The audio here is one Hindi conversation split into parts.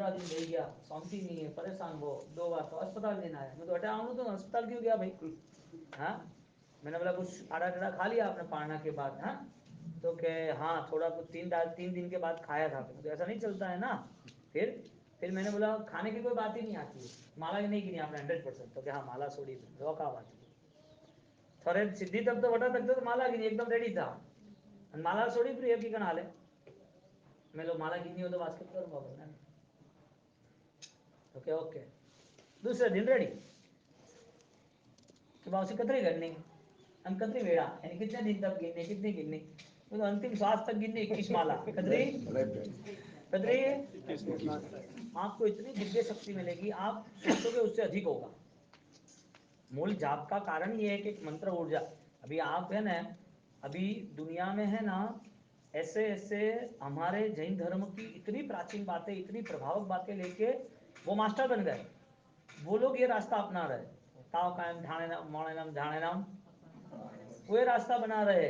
15 दिन रह गया, शांति नहीं है, परेशान हो, 2 बार तो अस्पताल लेना है। मैं तो हटा आऊँ तो अस्पताल क्यों गया भाई? हाँ, मैंने बोला कुछ आड़ा टेढ़ा खा लिया आपने पाड़ना के बाद? हाँ, तो के हाँ थोड़ा कुछ 3 दिन के बाद खाया था। तो ऐसा नहीं चलता है ना। फिर मैंने बोला खाने की कोई बात ही नहीं आती है, माला ही नहीं गिनी आपने 100%? तो क्या हाँ माला छोड़ी रोका बात है। थोड़े सिद्धि तक तो वटा तक तो माला गिनी एकदम रेडी था, माला छोड़ी प्रिय की कना ले मैं लो माला गिनी हो तो बास्केट करूंगा बोलना। ओके ओके, दूसरे दिन रेडी कि बाबू कतरी करनी हम कतरी वेड़ा यानी कितने दिन तक गिनने, कितनी गिननी? तो अंतिम श्वास तक गिननी 21 माला। कतरी कतरी आपको इतनी दिव्य शक्ति मिलेगी, आप सोचोगे उससे अधिक होगा। मूल जाप का कारण ये है कि मंत्र ऊर्जा, अभी आप है ना, अभी दुनिया में है ना ऐसे ऐसे हमारे जैन धर्म की इतनी प्राचीन बातें, इतनी प्रभावक बातें लेके वो मास्टर बन गए। वो लोग ये रास्ता अपना रहे, ताव कायम ढाणे नाम मौणे नाम ढाणे नाम, वो ये रास्ता बना रहे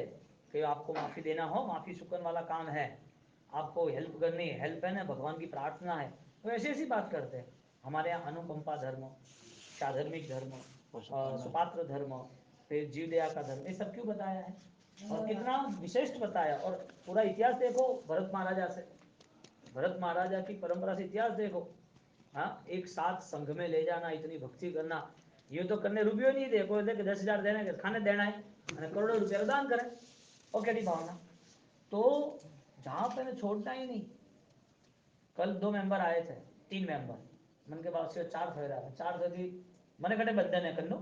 कि आपको माफी देना हो, माफी सुकन वाला काम है, आपको हेल्प करनी है, हेल्प है ना भगवान की प्रार्थना है, तो ऐसी ऐसी बात करते हैं। हमारे यहाँ अनुकंपा धर्म, साधर्मिक धर्म, सुपात्र धर्म, फिर जीव दया का धर्म, ये सब क्यों बताया है और कितना विशिष्ट बताया। और पूरा इतिहास देखो भरत महाराजा से, भरत महाराजा की परंपरा से इतिहास देखो। हाँ, एक साथ संघ में ले जाना, इतनी भक्ति करना, ये तो करने रुपये नहीं दे कोई दे 10,000 देने के खाने देना है, करोड़ों रुपया दान करें, और क्या भावना। तो जहाँ पे छोड़ना ही नहीं। कल 2 मेंबर आए थे, 3 मेंबर मन के बाद से 4 थे रहा, 4 थे कि मने कटे बदन है कन्नू,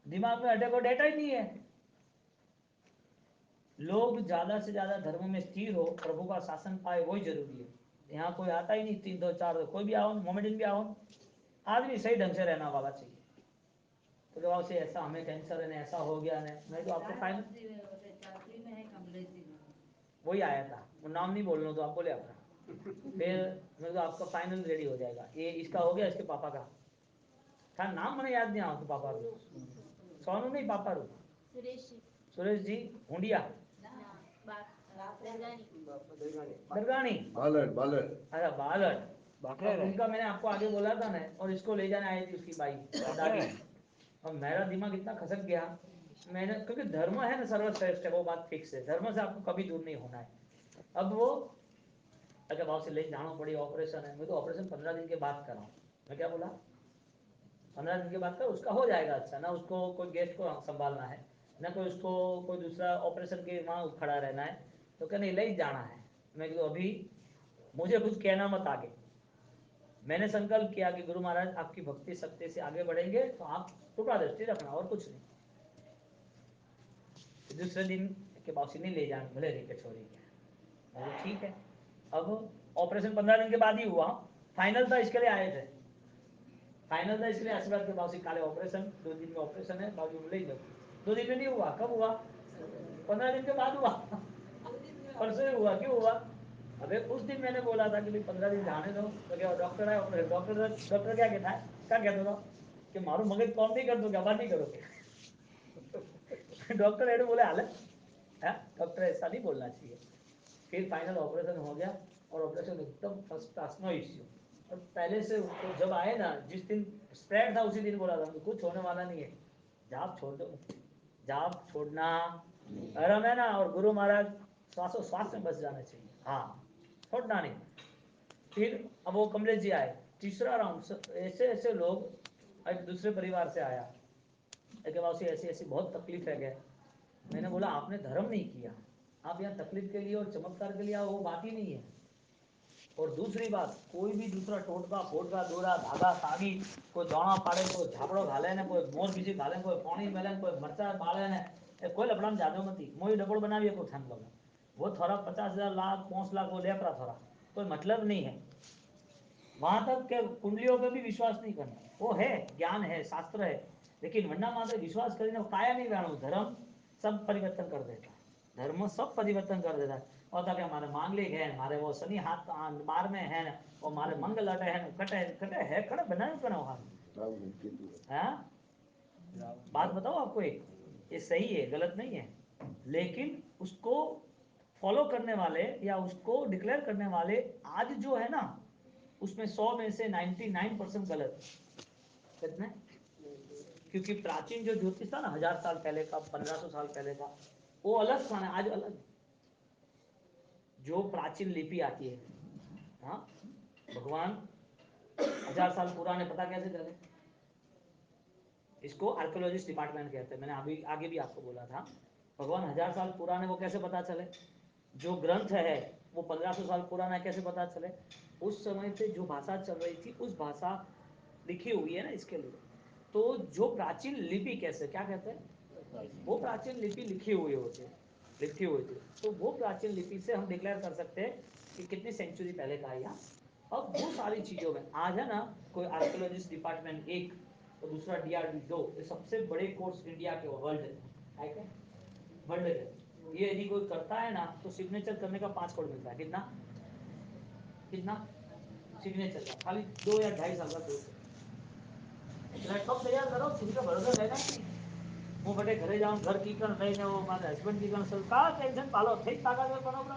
दिमाग में अटैक और डेटा ही नहीं है। लोग ज्यादा से ज्यादा धर्म में स्थिर हो, प्रभु का शासन पाए, वही जरूरी है। यहाँ कोई आता ही नहीं, 3 2 4 कोई भी आओ, मोमेडियन भी आओ, आदमी सही ढंग से रहना वाला चाहिए। तो जब से ऐसा हमें कैंसर है, ऐसा हो गया है, नहीं तो आपको फाइन वही आया था, वो नाम नहीं बोलना तो आप बोले अपना। फिर मैं तो आपका फाइनल रेडी हो जाएगा, ये इसका हो गया, इसके पापा का था नाम मैंने याद नहीं आ तो पापा रू सोनू नहीं, पापा रू सुरेश जी हुंडिया दरगानी अच्छा बालट, उनका मैंने आपको आगे बोला था ना, और इसको ले जाने आई थी उसकी बाई दादी, और मेरा दिमाग इतना खसक गया मैंने, क्योंकि धर्म है ना सर्वश्रेष्ठ है, वो बात फिक्स है, धर्म से आपको कभी दूर नहीं होना है। अब वो अगर भाव से ले जाना पड़ी, ऑपरेशन है, मैं तो ऑपरेशन 15 दिन के बाद कराऊँ, मैं क्या बोला 15 दिन के बाद कर, उसका हो जाएगा अच्छा, ना उसको कोई गेस्ट को संभालना है, ना कोई उसको कोई दूसरा ऑपरेशन के वहाँ खड़ा रहना है, तो क्या नहीं ले जाना है। मैं तो अभी मुझे कुछ कहना मत आगे, मैंने संकल्प किया कि गुरु महाराज आपकी भक्ति शक्ति से आगे बढ़ेंगे तो आप कृपा दृष्टि रखना और कुछ नहीं। दूसरे दिन के बासी नहीं ले जाने भले लेके छोड़ी गया, ठीक है। अब ऑपरेशन 15 दिन के बाद ही हुआ, फाइनल था इसके लिए आए थे, फाइनल था इसलिए आशीर्वाद के बासी काले ऑपरेशन 2 दिन में ऑपरेशन है, बाजू में ले जाओ। 2 दिन में नहीं हुआ, कब हुआ 15 दिन के बाद हुआ, परसों हुआ, क्यों हुआ? अबे उस दिन मैंने बोला था कि भाई 15 दिन जाने दो, तो क्या डॉक्टर आए ऑपरेशन, डॉक्टर क्या कहता है, क्या कहता था कि मारू मगज कॉम नहीं कर दोगे, आबाद नहीं करोगे। डॉक्टर एडो बोले हाल है, डॉक्टर ऐसा नहीं बोलना चाहिए। फिर फाइनल ऑपरेशन हो गया, और ऑपरेशन एकदम फर्स्ट क्लास, नो इश्यू। और पहले से तो जब आए ना, जिस दिन स्प्रेड था उसी दिन बोला था कुछ होने वाला नहीं है, जाप छोड़ दो, जाप छोड़ना आराम है ना, और गुरु महाराज श्वास में बस जाना चाहिए, हाँ छोड़ना नहीं। फिर अब वो कमलेश जी आए, तीसरा राउंड, ऐसे ऐसे लोग, एक दूसरे परिवार से आया, एक ऐसी ऐसी बहुत तकलीफ है गए। मैंने बोला आपने धर्म नहीं किया, आप यहाँ तकलीफ के लिए और चमत्कार के लिए आओ, वो बात ही नहीं है। और दूसरी बात, कोई भी दूसरा टोटका फोटका दोरा धागा सागी, कोई दाणा पाड़े, कोई झापड़ो घाले ने, कोई मोर बीजी घाले, कोई पानी मेले, कोई मरचा बाले ने, कोई लपड़ा में जादो मती मोई डबल बनावी को थान लगे, वो थोड़ा 50,000 लाख 5 लाख वो लेपरा थोड़ा, कोई मतलब नहीं है। वहां तक के कुंडलियों पे भी विश्वास नहीं करना, वो है ज्ञान है शास्त्र है, लेकिन वन्ना मात्र विश्वास करीने काया नहीं जानो, धर्म सब परिवर्तन कर देता है, धर्म सब परिवर्तन कर देता है। और था कि हमारे मांगलिक है, हमारे वो शनि हाथ बार में है, और हमारे मंगल अटे है, कटे कटे है, कटे बनाए करो हाँ। बात बताओ आपको, एक ये सही है गलत नहीं है, लेकिन उसको फॉलो करने वाले या उसको डिक्लेयर करने वाले आज जो है ना, उसमें 100 में से 99% गलत। कितने? क्योंकि प्राचीन जो ज्योतिष था ना, 1000 साल पहले का, 1500 साल पहले का, वो अलग था ना, आज अलग। जो प्राचीन लिपि आती है, हाँ, भगवान 1000 साल पुराने पता कैसे चले? इसको आर्कियोलॉजिस्ट डिपार्टमेंट कहते हैं। मैंने अभी आगे भी आपको बोला था, भगवान 1000 साल पुराने वो कैसे पता चले? जो ग्रंथ है वो 1500 साल पुराना है, कैसे पता चले? उस समय पे जो भाषा चल रही थी उस भाषा लिखी हुई है ना इसके लिए। तो जो प्राचीन लिपि कैसे, क्या कहते हैं, वो प्राचीन लिपि लिखी हुई होती, लिखी हुई थी, तो वो प्राचीन लिपि से हम डिक्लेयर कर सकते हैं कि कितनी सेंचुरी पहले का है यहाँ। अब वो सारी चीजों में आज है ना, कोई आर्कियोलॉजिस्ट डिपार्टमेंट एक और दूसरा डीआरडी दो, ये सबसे बड़े कोर्स इंडिया के वर्ल्ड है, वर्ल्ड के। ये यदि कोई करता है ना तो सिग्नेचर करने का 5 करोड़ मिलता है। कितना? कितना सिग्नेचर का? खाली 2 या 2.5 साल का कोर्स है। लैपटॉप तैयार करो, किसी का भरोसा रहना ही नहीं। હું બટે ઘરે જાઉં, ઘર કીકણ લઈને वो મારા હસબન્ડ કીકણ સર का टेंशन पालो થઈ તાકાત બનોબરા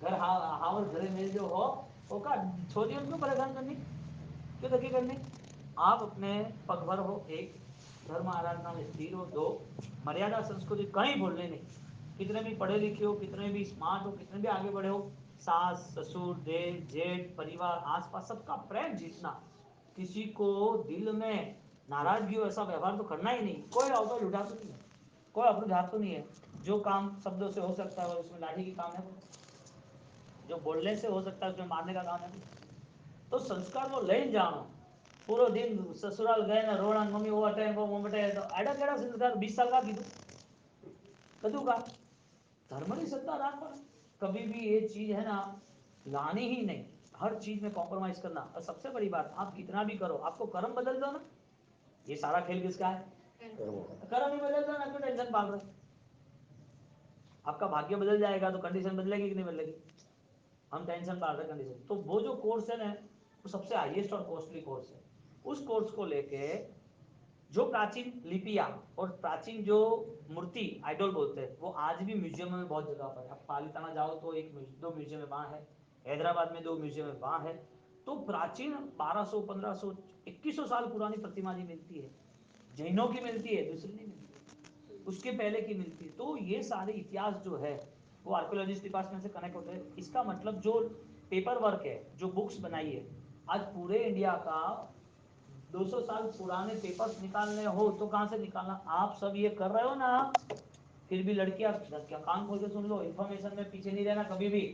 घर हावर घरे मिल जो हो वो का छोरियों क्यों परेशान करनी, क्यों दुखी करनी? आप अपने पगभर हो, एक धर्म आराधना में स्थिर हो, दो मर्यादा संस्कृति कहीं भूलने नहीं। कितने भी पढ़े लिखे हो, कितने भी स्मार्ट हो, कितने भी आगे बढ़े हो, सास ससुर देव जेठ परिवार आसपास सबका प्रेम जीतना। किसी को दिल में नाराजगी हो ऐसा व्यवहार तो करना ही नहीं। कोई अवसर उठाता नहीं है, कोई अपने जात नहीं है। जो काम शब्दों से हो सकता है उसमें लाठी की काम है, जो बोलने से हो सकता है उसमें मारने का काम है। तो संस्कार वो ले जानो। पूरा दिन ससुराल गए ना रोना, मम्मी वो हटे वो मटे, तो आड़ा केड़ा संस्कार 20 साल का कीधु कदू का धर्म की सत्ता राखो। कभी भी ये चीज है ना लानी ही नहीं, हर चीज में कॉम्प्रोमाइज करना। और सबसे बड़ी बात, आप कितना भी करो, आपको कर्म बदल दो ना, ये सारा खेल किसका है? कर्म ही बदल दो ना, क्यों टेंशन पाल रहे? आपका भाग्य बदल जाएगा तो कंडीशन बदलेगी कि नहीं बदलेगी? हम टेंशन पाल रहे कंडीशन। तो वो जो कोर्स है ना, वो सबसे हाईएस्ट और कॉस्टली कोर्स है। उस कोर्स को लेके जो प्राचीन लिपियां और प्राचीन जो मूर्ति आइडल बोलते हैं, वो आज भी म्यूजियम में बहुत जगह पर है। आप पालीताना जाओ तो एक दो म्यूजियम में वहाँ है, हैदराबाद में 2 म्यूजियम में वहाँ है। तो प्राचीन 1200 1500 2100 साल पुरानी प्रतिमा जी मिलती है, जैनों की मिलती है, दूसरी नहीं मिलती, उसके पहले की मिलती है। तो ये सारे इतिहास जो है वो आर्कियोलॉजिस्ट डिपार्टमेंट से कनेक्ट होते हैं। इसका मतलब जो पेपर वर्क है, जो बुक्स बनाई है, आज पूरे इंडिया का 200 साल पुराने पेपर्स निकालने हो तो कहां से निकालना? आप सब ये कर रहे हो ना, फिर भी लड़कियां क्या कान खोल के सुन लो, इंफॉर्मेशन में पीछे नहीं रहना कभी भी।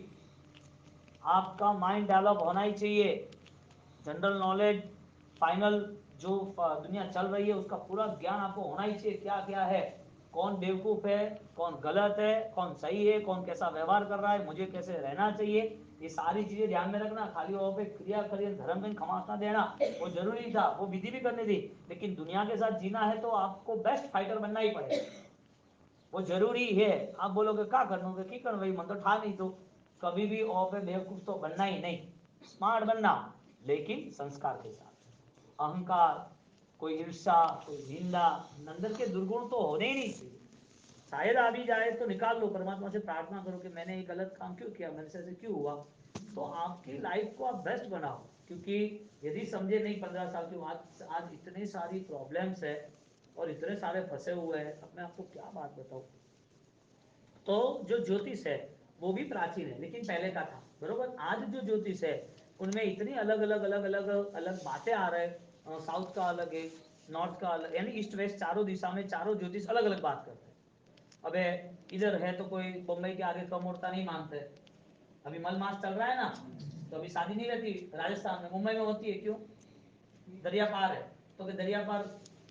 आपका माइंड डेवलप होना ही चाहिए, जनरल नॉलेज, फाइनल जो दुनिया चल रही है उसका पूरा ज्ञान आपको होना ही चाहिए। क्या क्या है, कौन बेवकूफ है, कौन गलत है, कौन सही है, कौन कैसा व्यवहार कर रहा है, मुझे कैसे रहना चाहिए, ये सारी चीजें ध्यान में रखना। खाली वहां पे क्रिया करिए, धर्म में खमासना देना वो जरूरी था, वो विधि भी करनी थी, लेकिन दुनिया के साथ जीना है तो आपको बेस्ट फाइटर बनना ही पड़ेगा, वो जरूरी है। आप बोलोगे क्या करनोगे की कर भाई, मन तो ठा नहीं, तो कभी भी ओ पे बेवकूफ तो बनना ही नहीं, स्मार्ट बनना, लेकिन संस्कार के साथ। अहंकार, कोई ईर्षा, कोई निंदा, अंदर के दुर्गुण तो होने ही नहीं चाहिए। शायद आ भी जाए तो निकाल लो, परमात्मा से प्रार्थना करो कि मैंने ये गलत काम क्यों किया, मेरे से ऐसे क्यों हुआ। तो आपकी लाइफ को आप बेस्ट बनाओ, क्योंकि यदि समझे नहीं 15 साल की, आज इतनी सारी प्रॉब्लम्स है और इतने सारे फंसे हुए हैं, अब मैं आपको क्या बात बताऊं। तो जो ज्योतिष है वो भी प्राचीन है लेकिन पहले का था, बरोबर। आज जो ज्योतिष है उनमें इतनी अलग अलग अलग अलग अलग बातें आ रहे हैं। साउथ का अलग है, नॉर्थ का अलग, यानी ईस्ट वेस्ट चारों दिशा में चारों ज्योतिष अलग अलग बात करते हैं। अबे इधर है तो कोई बम्बई के आगे कम औरता नहीं मानते। अभी मल मास चल रहा है ना, तो अभी शादी नहीं रहती राजस्थान में, मुंबई में होती है, क्यों? दरिया पार है, तो कि दरिया पार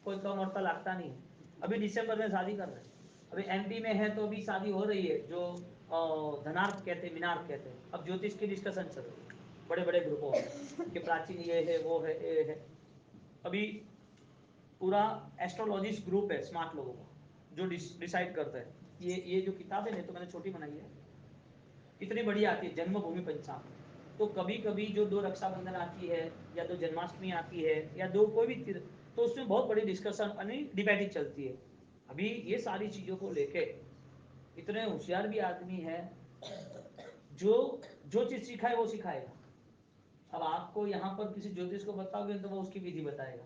कोई कम औरता लगता नहीं है। अभी दिसंबर में शादी कर रहे हैं। अभी एमपी में है तो अभी शादी हो रही है, जो धनार्क कहते हैं, मीनार्क कहते हैं। अब ज्योतिष की डिस्कशन चल रही है बड़े बड़े ग्रुपों में कि प्राचीन ये है वो है ये है। अभी पूरा एस्ट्रोलॉजिस्ट ग्रुप है स्मार्ट लोगों का, जो डिसाइड करता है। ये जो किताब है तो मैंने छोटी बनाई है, इतनी बड़ी आती है, जन्मभूमि पंचांग। तो कभी कभी जो दो रक्षाबंधन आती है या दो जन्माष्टमी आती है या दो कोई भी तो उसमें बहुत बड़ी डिस्कशन यानी डिबेटिंग चलती है। अभी ये सारी चीजों को लेके इतने होशियार भी आदमी है जो जो चीज सीखा है वो सिखाएगा। अब आपको यहाँ पर किसी ज्योतिष को बताओगे तो वो उसकी विधि बताएगा।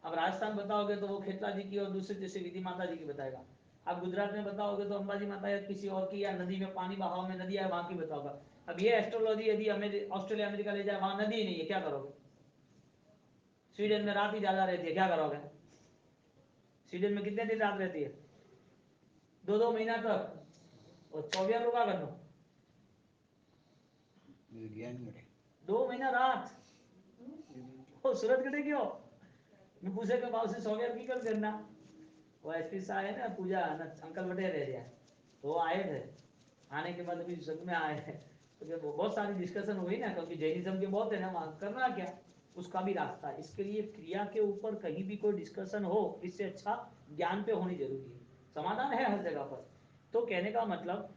अब राजस्थान बताओगे तो वो खेतला जी की और दूसरे जैसे विधि माता जी की बताएगा। आप गुजरात में बताओगे तो अंबाजी माता या किसी और की, या नदी में पानी बहाव में नदी है वहां की बताओगा। अब ये एस्ट्रोलॉजी यदि ऑस्ट्रेलिया अमेरिका ले जाए, वहां नदी ही नहीं है, क्या करोगे? स्वीडन में रात ही ज्यादा रहती है, क्या करोगे? स्वीडन में कितने दिन रात रहती है? 2-2 महीना तक। और 24 रुपया कर लो, 2 महीना रात। वो सूरत कटे क्यों? मैं पूछे के भाव से 100 की कर करना। वो एसपी साहब है ना, पूजा अंकल बटे रह गया, तो वो आए थे। आने के बाद अभी संघ में आए हैं तो बहुत सारी डिस्कशन हुई ना, क्योंकि जैनिज्म के बहुत है ना वहाँ, करना क्या उसका भी रास्ता। इसके लिए क्रिया के ऊपर कहीं भी कोई डिस्कशन हो, इससे अच्छा ज्ञान पे होनी जरूरी है। समाधान है हर जगह पर। तो कहने का मतलब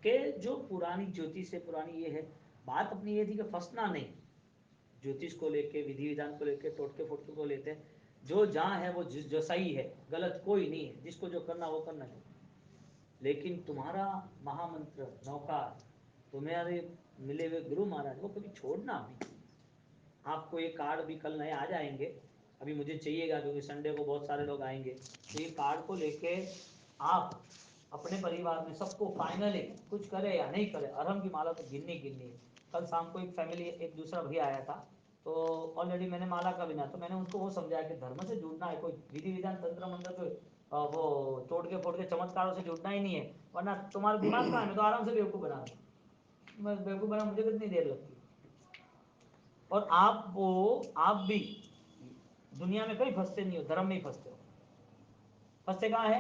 कि जो पुरानी ज्योतिष है, पुरानी ये है बात, अपनी ये थी कि फंसना नहीं ज्योतिष को लेके, विधि विधान को लेके, टोटके फोटके को लेते। जो जहाँ है वो जो सही है, गलत कोई नहीं है, जिसको जो करना वो करना चाहिए। लेकिन तुम्हारा महामंत्र नौकार, तुम्हारे मिले हुए गुरु महाराज, वो कभी छोड़ना नहीं। आपको ये कार्ड भी कल नए आ जाएंगे, अभी मुझे चाहिएगा क्योंकि संडे को बहुत सारे लोग आएंगे। तो ये कार्ड को लेके आप अपने परिवार में सबको फाइनली कुछ करे या नहीं करे, अरहम की माला तो गिननी गिननी है। कल शाम को एक फैमिली, एक दूसरा भैया आया था, तो ऑलरेडी मैंने माला का बिना, तो मैंने उनको वो समझाया कि धर्म से जुड़ना है, कोई विधि विधान तंत्र मंत्र को वो तोड़ के फोड़ के चमत्कारों से जुड़ना ही नहीं है, वरना तुम्हारा दिमाग कहाँ है? मैं तो आराम से बेवकूफ़ बना दूँ, मैं बेवकूफ़ बना, मुझे कितनी देर लगती है। और आप भी दुनिया में कहीं फंसते नहीं हो, धर्म में ही फंसते हो। फंसते कहाँ है?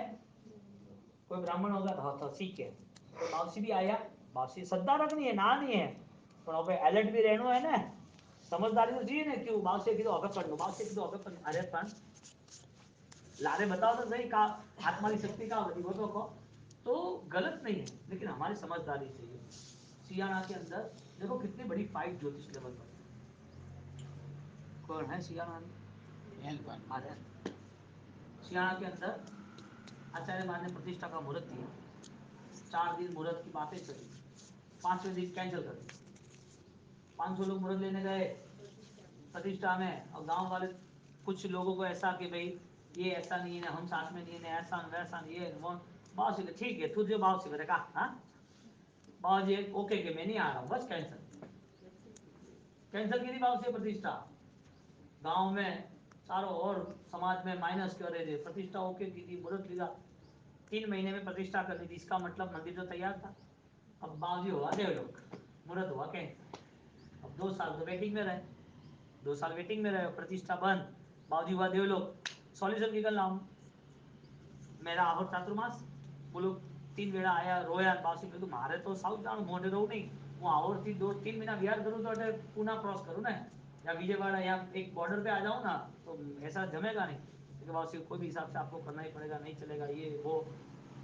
कोई ब्राह्मण होगा तो सीख है, कोई बावसी भी आया, बावसी श्रद्धा रखनी है ना, नहीं है पर पे अलर्ट भी रहना है ना, समझदारी तो चाहिए ना। क्यों बावसे की तो अगर कर लो, बावसे की तो अगर कर, अरे पण लारे बताओ तो सही, का आत्मा की शक्ति का बड़ी वो तो गलत नहीं है, लेकिन हमारी समझदारी चाहिए। सियाना के अंदर देखो कितनी बड़ी फाइट ज्योतिष लेवल पर। कौन है सियाना में? सियाना के अंदर आचार्य मान ने प्रतिष्ठा का मुहूर्त दिया, 4 दिन मुहूर्त की बातें चली, 5वें दिन कैंसिल कर दी। 500 लोग मुहूर्त लेने गए प्रतिष्ठा में, और गांव वाले कुछ लोगों को ऐसा कि भाई ये ऐसा नहीं है, हम साथ में नहीं है, ऐसा वैसा नहीं है, वो बाबा जी ठीक है, तुझे बाबा जी मैंने कहा हाँ बाबा जी ओके के मैं नहीं आ रहा हूँ, बस कैंसिल। कैंसिल की थी बाबा जी प्रतिष्ठा। गांव में चारों और समाज में माइनस कर रहे थे, प्रतिष्ठा ओके की थी, मुहूर्त लिया, 3 महीने में प्रतिष्ठा करनी थी, इसका मतलब मंदिर तो तैयार था। अब बाबूजी हुआ 1.5 लोग, मुहूर्त हुआ कैंसिल। अब 2 साल तो वेटिंग में रहे, 2 साल वेटिंग में रहे, प्रतिष्ठा बंद, बाबूजी हुआ 1.5 लोग। सॉल्यूशन निकलना हूँ मेरा आहोर चातुर्मास बोलो, 3 वेड़ा आया रोया बासी में, मारे तो साउथ जान मोटे रहू नहीं, હું આવડથી 2-3 महीना बिहार करूँ तो अटे पूना क्रॉस करूँ ना, या विजयवाड़ा या एक बॉर्डर पे आ जाऊँ ना, तो ऐसा जमेगा नहीं। क्योंकि बासी कोई भी हिसाब से आपको करना ही पड़ेगा, नहीं चलेगा ये वो।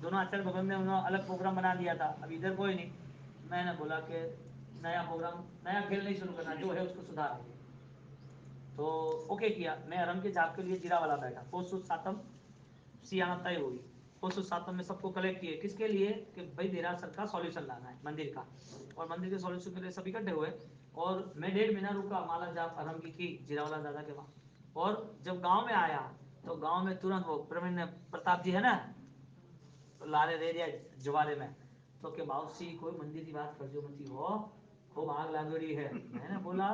दोनों आचार्य भगत ने उन्होंने अलग प्रोग्राम बना दिया था, अब इधर कोई नहीं। मैंने बोला कि नया प्रोग्राम, नया खेल नहीं शुरू करना, जो है उसको सुधारेंगे। तो ओके किया, मैं अरम के जाप के लिए जीरावाला बैठा, पोस्ट सातम सियाना तय हुई। पोस्ट सातम में सबको कलेक्ट किए, किसके लिए कि भाई देरासर का सॉल्यूशन लाना है मंदिर का, और मंदिर के सॉल्यूशन के लिए सब इकट्ठे हुए। और मैं 1.5 महीना रुका, माला जाप आरम की जीरावाला दादा के वहाँ। और जब गांव में आया तो गांव में तुरंत वो प्रवीण प्रताप जी है ना, तो लारे दे दिया जवारे में, तो के बाउसी कोई मंदिर की बात कर जो मती हो, खूब आग लागड़ी है। मैंने बोला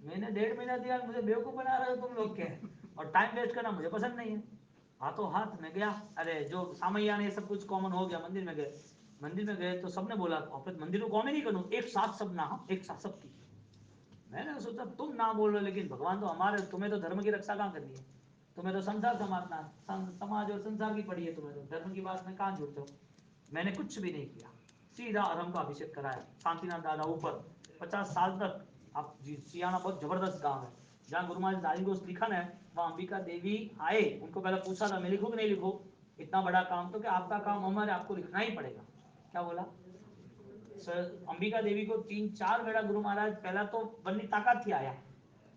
मैंने 1.5 महीना दिया, मुझे बेवकूफ बना रहे हो तुम लोग के, और टाइम वेस्ट करना मुझे पसंद नहीं है। हाथों हाथ में गया, अरे जो सामैया ने सब कुछ कॉमन हो गया, मंदिर में गए। मंदिर में गए तो सबने बोला मंदिर को कॉमन ही करूँ, एक साथ सब ना, एक साथ सब की। मैंने सोचा तुम ना बोल रहे, लेकिन भगवान तो हमारे, तुम्हें तो धर्म की रक्षा कहाँ करनी है, तुम्हें तो संसार समाजना, समाज और संसार की पड़ी है, तुम्हें तो धर्म की बात में कहाँ जुड़ते हो। मैंने कुछ भी नहीं किया, सीधा अरहम का अभिषेक कराया, शांतिनाथ दादा ऊपर। 50 साल तक, आप सियाना बहुत जबरदस्त गांव है, जहाँ गुरु महाराज दादी को लिखा है, वहाँ अंबिका देवी आए, उनको पहले पूछा था मैं लिखूँ कि नहीं लिखूँ, इतना बड़ा काम तो, कि आपका काम अमर है, आपको लिखना ही पड़ेगा। क्या बोला अंबिका देवी को 3-4 वेड़ा गुरु महाराज पहला तो बनने ताकत थी आया,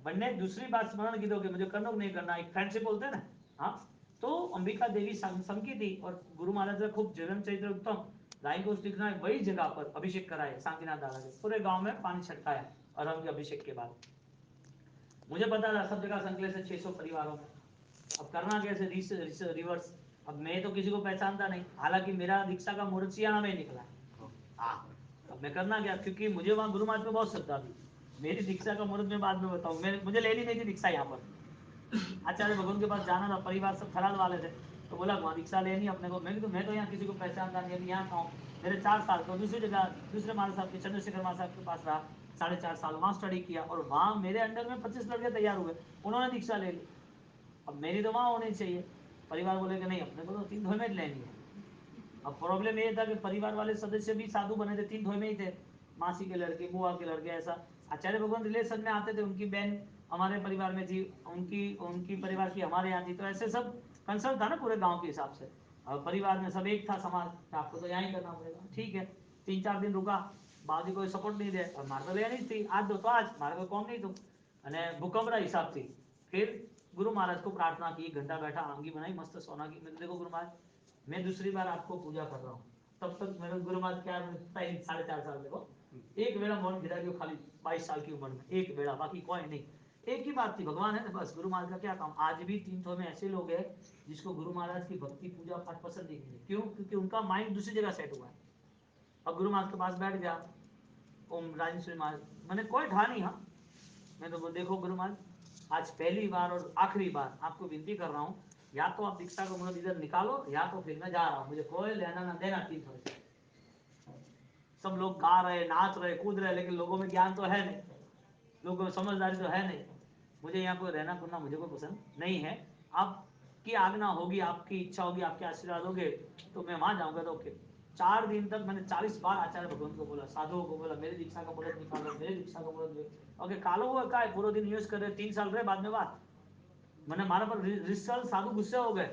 बनने दूसरी बात स्मरण की दोगे मुझे करना नहीं करना, एक फ्रेंडशिप बोलते हैं ना। हाँ, तो अंबिका देवी समकी थी, और गुरु महाराज का खूब जीवन चरित्र उत्तम, राय को लिखना है, वही जगह पर अभिषेक कराए शांतिनाथ दादा के, पूरे गांव में पानी छिड़काया, और हम के अभिषेक के बाद मुझे पता था सब जगह संकलेश है 600 परिवारों में। अब करना कैसे रिवर्स। अब मैं तो किसी को पहचानता नहीं, हालांकि मेरा दीक्षा का मुहूर्त सियाना में निकला। हाँ, अब मैं करना क्या, क्योंकि मुझे वहाँ गुरु महाराज पे बहुत श्रद्धा थी। मेरी दीक्षा का मुहूर्त में बाद में बताऊँ, मुझे लेनी नहीं थी दीक्षा यहाँ पर। आचार्य भगवान के पास जाना था, परिवार सब थराद वाले थे, तो बोला वहाँ दीक्षा लेनी अपने को। मैं तो यहाँ किसी को पहचानता नहीं, अभी यहाँ कहूँ मेरे 4 साल तो दूसरी जगह दूसरे महाराज साहब के चंद्रशेखर महाराज साहब के पास रहा, 4.5 साल वहाँ स्टडी किया, और वहाँ मेरे अंडर में 25 लड़के तैयार हुए, उन्होंने दीक्षा ले ली। अब मेरी तो वहाँ होनी चाहिए। परिवार बोले कि नहीं, अपने को तो 3 धोए में लेनी है। अब प्रॉब्लम ये था कि परिवार वाले सदस्य भी साधु बने थे, 3 धोए में ही थे, मासी के लड़के, बुआ के लड़के, ऐसा। आचार्य भगवान रिलेशन में आते थे, उनकी बहन हमारे परिवार में थी, उनकी उनकी परिवार की हमारे यहाँ थी, तो ऐसे सब कंसर्न था ना पूरे गांव के हिसाब से। और परिवार में सब एक था समाज, आपको तो यहाँ ही करना पड़ेगा। ठीक है, 3-4 दिन रुका, बाजी कोई सपोर्ट नहीं दे, और मारे तो लेनी थी, आज दो तो आज, मारे को कौन नहीं तो અને भूकंपरा हिसाब थी। फिर गुरु महाराज को प्रार्थना की, 1 घंटा बैठा, आंगी बनाई मस्त सोना की। मैंने देखो गुरु महाराज, मैं दूसरी बार आपको पूजा कर रहा हूँ, तब तक मेरे गुरु महाराज क्या 4.5 साल देखो, एक बेड़ा मौन गिरा दियो, खाली 22 साल की उम्र में एक बेड़ा, बाकी कोई नहीं। एक ही बात थी, भगवान है ना बस, गुरु महाराज का क्या काम। आज भी 300 में ऐसे लोग हैं जिसको गुरु महाराज की भक्ति पूजा पाठ पसंद नहीं है। क्यों? क्योंकि उनका माइंड दूसरी जगह सेट हुआ है। अब गुरु महाराज के पास बैठ गया, ओम राजेश्वरी महाराज, मैंने कोई ढा नहीं। हाँ, मैं तो देखो गुरु महाराज, आज पहली बार और आखिरी बार आपको विनती कर रहा हूँ, या तो आप दीक्षा को मुझे इधर निकालो, या तो फिर मैं जा रहा हूँ, मुझे कोई लेना ना देना। 300 सब लोग गा रहे, नाच रहे, कूद रहे, लेकिन लोगों में ज्ञान तो है नहीं, लोगों में समझदारी तो है नहीं। मुझे यहाँ कोई रहना खुलना मुझे कोई पसंद नहीं है। आपकी आज्ञा होगी, आपकी इच्छा होगी, आपके आशीर्वाद होंगे तो मैं वहां जाऊंगा। तो ओके। 4 दिन तक मैंने 40 बार आचार्य भगवान को बोला, साधुओं को बोला, मेरी दीक्षा का मुहूर्त निकालो, मेरी दीक्षा का मुहूर्त। ओके, कालो हुआ का पूरा दिन यूज कर रहे, 3 साल रहे, बाद में बात मैंने मारा पर रिसल साधु गुस्से हो गए।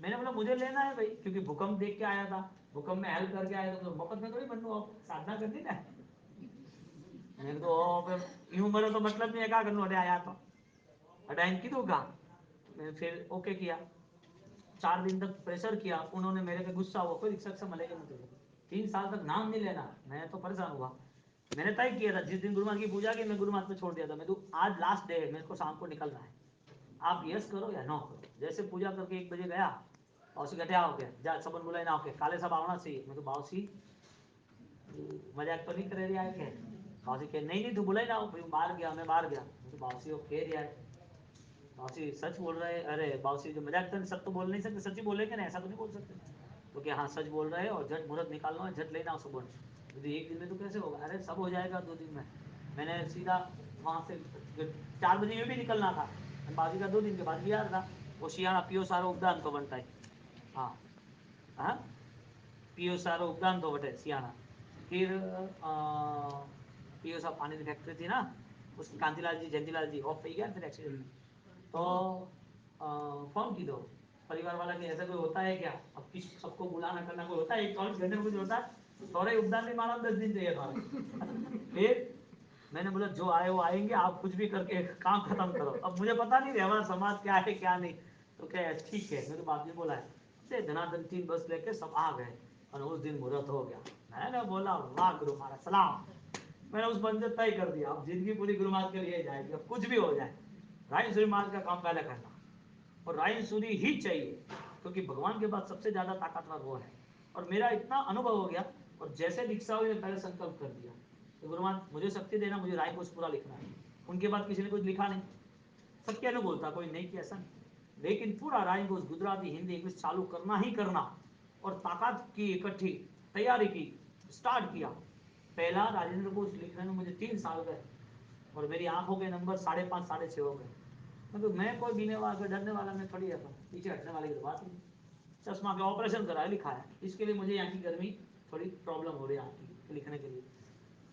मैंने बोला मुझे लेना है भाई, क्योंकि भूकंप देख के आया था, भूकंप में हेल्प करके आया था, तो मुफ्त में थोड़ी बनू, साधना करनी ना। मेरे तो यूं मरो तो मतलब नहीं है, क्या करना अटे आया तो अटाइन की दूंगा। मैं फिर ओके किया, 4 दिन तक प्रेशर किया, उन्होंने मेरे पे गुस्सा हुआ, कोई रिक्शा से मिलेगा नहीं तुझे, 3 साल तक नाम नहीं लेना। मैं तो परेशान हुआ। मैंने तय किया था, जिस दिन गुरु महाराज की पूजा की, मैं गुरु महाराज पे छोड़ दिया था, मैं तो आज लास्ट डे है, मेरे को शाम को निकलना है, आप यस करो या नो करो। जैसे पूजा करके 1 बजे गया, बाउसी घटिया हो गया, जा सबन बुलाए ना होके, काले सब आवना चाहिए। मैं तो बाउसी मजाक तो नहीं करे रही है क्या? बाउसी कह नहीं नहीं तू बुलाए ना हो, बाहर गया, मैं बाहर गया। मैं तो बाउसी को कह रहा है, बाउसी सच बोल रहे हैं। अरे बाउसी जो मजाक तो सब तो बोल नहीं सकते, सच ही बोलेंगे ना, ऐसा तो नहीं बोल सकते। तो क्या हाँ सच बोल रहे हैं, और झट मुहूर्त निकालना है, झट लेना सब बोल। तो 1 दिन में तो कैसे होगा? अरे सब हो जाएगा 2 दिन में। मैंने सीधा वहाँ से 4 बजे में भी निकलना था, बाजी का 2 दिन के बाद भी यार था। वो शियाना पियो सारो उपदान तो बनता है। हाँ हाँ, पियो सारो उपदान तो बटे सियाना। फिर पियो साहब पानी की फैक्ट्री थी ना, उसकी कांतिलाल जी जयंतीलाल जी ऑफ पे गया फिर एक्सीडेंट में। तो फोन की दो परिवार वाला कि ऐसा कोई होता है क्या, अब किस सबको बुलाना करना कोई होता है, 24 घंटे में कुछ होता है, थोड़े उपदान नहीं मारा 10 दिन चाहिए था। फिर मैंने बोला जो आए वो आएंगे, आप कुछ भी करके काम खत्म करो। अब मुझे पता नहीं हमारा समाज क्या है क्या नहीं, तो क्या ठीक है, मेरे बाप ने बोला है, धनाधन 3 बस लेके सब आ गए, और उस दिन मुहूर्त हो गया। मैंने बोला वाह गुरु महाराज सलाम। मैंने उस बंदे तय कर दिया, अब जिंदगी पूरी गुरु महाराज के लिए जाएगी, अब कुछ भी हो जाए राय सूरी महाराज का काम पहले करना, और राय सूरी ही चाहिए, क्योंकि भगवान के बाद सबसे ज्यादा ताकतवर वो है। और मेरा इतना अनुभव हो गया, और जैसे दीक्षा हुई पहले संकल्प कर दिया कि गुरु महाराज मुझे शक्ति देना, मुझे राय कोश पूरा लिखना है। उनके बाद किसी ने कुछ लिखा नहीं, सबके अनुभव था, कोई नहीं किया ऐसा नहीं, लेकिन पूरा राय कोश गुजराती हिंदी इंग्लिश चालू करना ही करना, और ताकत की इकट्ठी तैयारी की, स्टार्ट किया। पहला राजेंद्र कोश लिखने में मुझे 3 साल गए, और मेरी आंखों के नंबर 5.5 6.5 हो गए। क्योंकि मैं कोई बीने वाला डरने वाला मैं थोड़ी रहता हूँ, पीछे हटने वाली की बात नहीं। चश्मा का ऑपरेशन कराया, लिखा है, इसके लिए मुझे यहाँ की गर्मी थोड़ी प्रॉब्लम हो रही है आँख की लिखने के लिए।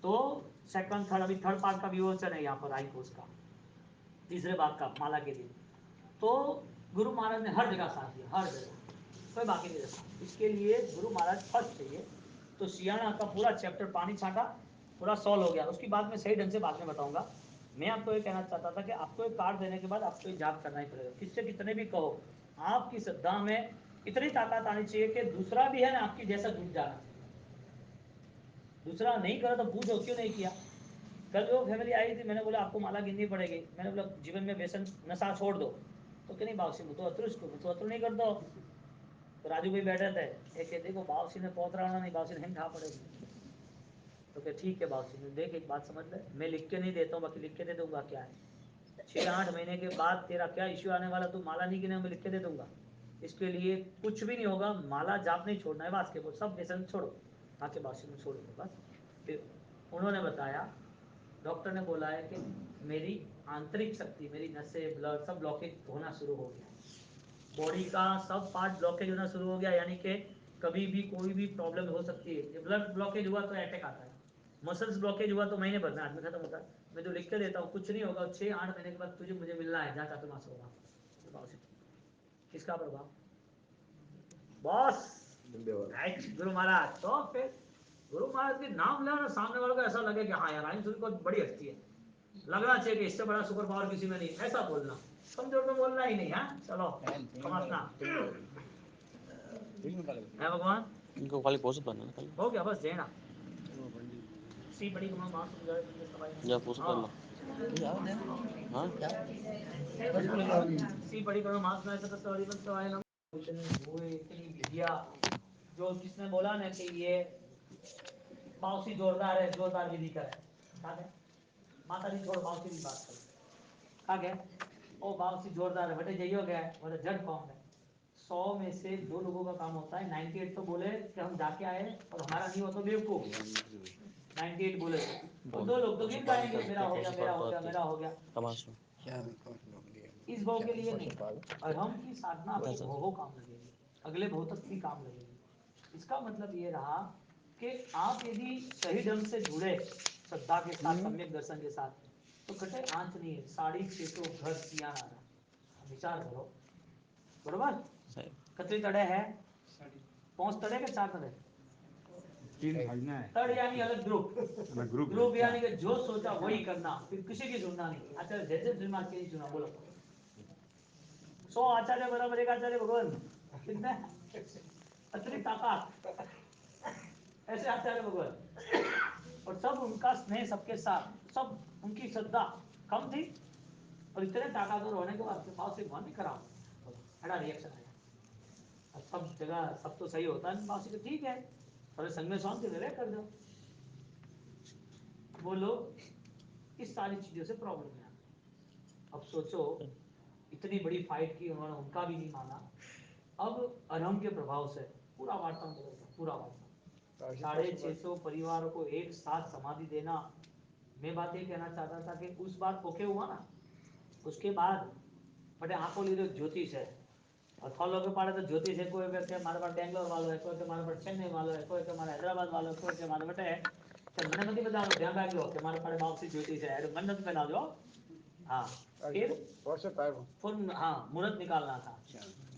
तो सेकंड थर्ड, अभी थर्ड पार्ट का विमोचन है यहाँ पर आई कोर्स का, तीसरे भाग का माला के दिन। तो गुरु महाराज ने हर जगह साथ दिया, हर जगह, कोई बाकी नहीं रखा। इसके लिए गुरु महाराज फर्स्ट चाहिए। तो सियाना का पूरा चैप्टर पानी छाटा, पूरा सॉल्व हो गया। उसकी बात मैं सही ढंग से बाद में बताऊंगा। मैं आपको ये कहना चाहता था कि आपको एक कार्ड देने के बाद आपको एक जाप करना ही पड़ेगा, किससे कितने भी कहो, आपकी श्रद्धा में इतनी ताकत आनी चाहिए कि दूसरा भी है ना आपकी जैसा डूब जाना चाहिए। दूसरा नहीं करा तो पूछो क्यों नहीं किया, कल वो फैमिली आई थी, मैंने बोला आपको माला गिननी पड़ेगी, मैंने बोला जीवन में व्यसन नशा छोड़ दो, तो कि नहीं बावसी मैं तो अतरू नहीं कर दो। तो राजू भाई बैठे थे, एक देखो बावसी ने पोतरा होना नहीं, बावसी ने खा पड़ेगी। तो क्या ठीक है बावसी ने, देख एक बात समझ ले, मैं लिख के नहीं देता हूँ, बाकी लिख के दे दूंगा क्या है, 6-8 महीने के बाद तेरा क्या इश्यू आने वाला, तू माला नहीं गिने, मैं लिख के दे दूंगा। इसके लिए कुछ भी नहीं होगा, माला जाप नहीं छोड़ना है, बात के बोल सब व्यसन छोड़ो, आके बावसी में छोड़ दो बस। फिर उन्होंने बताया, डॉक्टर ने बोला है कि मेरी आंतरिक शक्ति, मेरी नसें ब्लड सब ब्लॉकेज होना शुरू हो गया, बॉडी का सब पार्ट ब्लॉकेज होना शुरू हो गया, यानी कि कभी भी कोई भी प्रॉब्लम हो सकती है। ब्लड ब्लॉकेज हुआ तो अटैक आता है, मसल्स ब्लॉकेज हुआ तो महीने भर में आदमी खत्म होता है। मैं तो लिख के देता हूँ, कुछ नहीं होगा, 6-8 महीने के बाद तुझे मुझे मिलना है, जा चातुर्मास होगा। किसका प्रभाव? बॉस गुरु महाराज। तो फिर गुरु महाराज के नाम लेना, सामने वालों को ऐसा लगे कि हाँ यार आइन को बड़ी हस्ती है, लगना चाहिए कि इससे बड़ा सुपर पावर किसी में नहीं, ऐसा बोलना, कमजोर में बोलना ही नहीं है। चलो कमासना है भगवान, इनको खाली पोस्ट बनना खाली हो गया बस जेना सी बड़ी गुमा मां समझाए बंदे सवाई या पोस्ट कर लो। हां सी बड़ी गुमा मां समझाए तो सवाई बंदे सवाई ना हुए इतनी विद्या। जो किसने बोला ना कि ये बाउसी जोरदार है, जोरदार विधि कर है, कहा गया माता जी छोड़ बाउसी की बात करो, कहा गया ओ बाउसी जोरदार है बेटे, जइयो गया बोले जड़ कौन है, 100 में से 2 लोगों का काम होता है, 98 तो बोले कि हम जाके आए और हमारा नहीं हो तो बेवकूफ, 98 बोले और 2 लोग तो गिन पाएंगे, मेरा हो गया मेरा हो गया मेरा हो गया। इस भाव के लिए नहीं, अरहम की साधना आपकी भोगो काम लगेगी, अगले भव तक भी काम लगेगी। इसका मतलब ये रहा कि आप यदि सही ढंग से जुड़े श्रद्धा के साथ, सम्यक दर्शन के साथ, तो कटे आंच नहीं है, 650 घर सियान आ रहा, विचार करो बरोबर। कतरी तड़े है, 5 तड़े के 4 तड़े, 3 भागना है, तड़ यानी अलग ग्रुप, ग्रुप यानी कि जो सोचा वही करना, फिर किसी की सुनना नहीं। आचार्य जैसे दिमाग के नहीं सुना, बोलो 100 आचार्य बराबर एक आचार्य भगवान, कितने अतिरिक्त ताकत, ऐसे आचार्य भगवान, और सब उनका स्नेह सबके साथ, सब उनकी श्रद्धा कम थी, और इतने ताकतवर होने के बाद पास से भगवान नहीं करा, बड़ा रिएक्शन आया। अब सब जगह सब तो सही होता है, पास से ठीक है, थोड़े संग में शांति ले कर दो, वो लोग इस सारी चीजों से प्रॉब्लम में आते हैं। अब सोचो इतनी बड़ी फाइट की उन्होंने, उनका भी नहीं माना, अब अरहम के प्रभाव से पूरा वार्ता बदल गया, पूरा वार्ता, 650 परिवारों को एक साथ समाधि देना। मैं बात ये कहना चाहता था कि उस बार ओके हुआ ना, उसके बाद बटे आंखों लीधो ज्योतिष है, और फॉलो के पाड़े तो ज्योतिष है, कोई के हमारे पास बेंगलोर वालों है, कोई के हमारे पास चेन्नई वालों है, कोई के हमारे हैदराबाद वालों है, कोई के हमारे बटे है, तो मैंने मत बता दो ध्यान रख लो कि हमारे पाड़े बाप से ज्योतिष है, मन्नत में ना दो। हाँ फिर हाँ मुहूर्त निकालना था,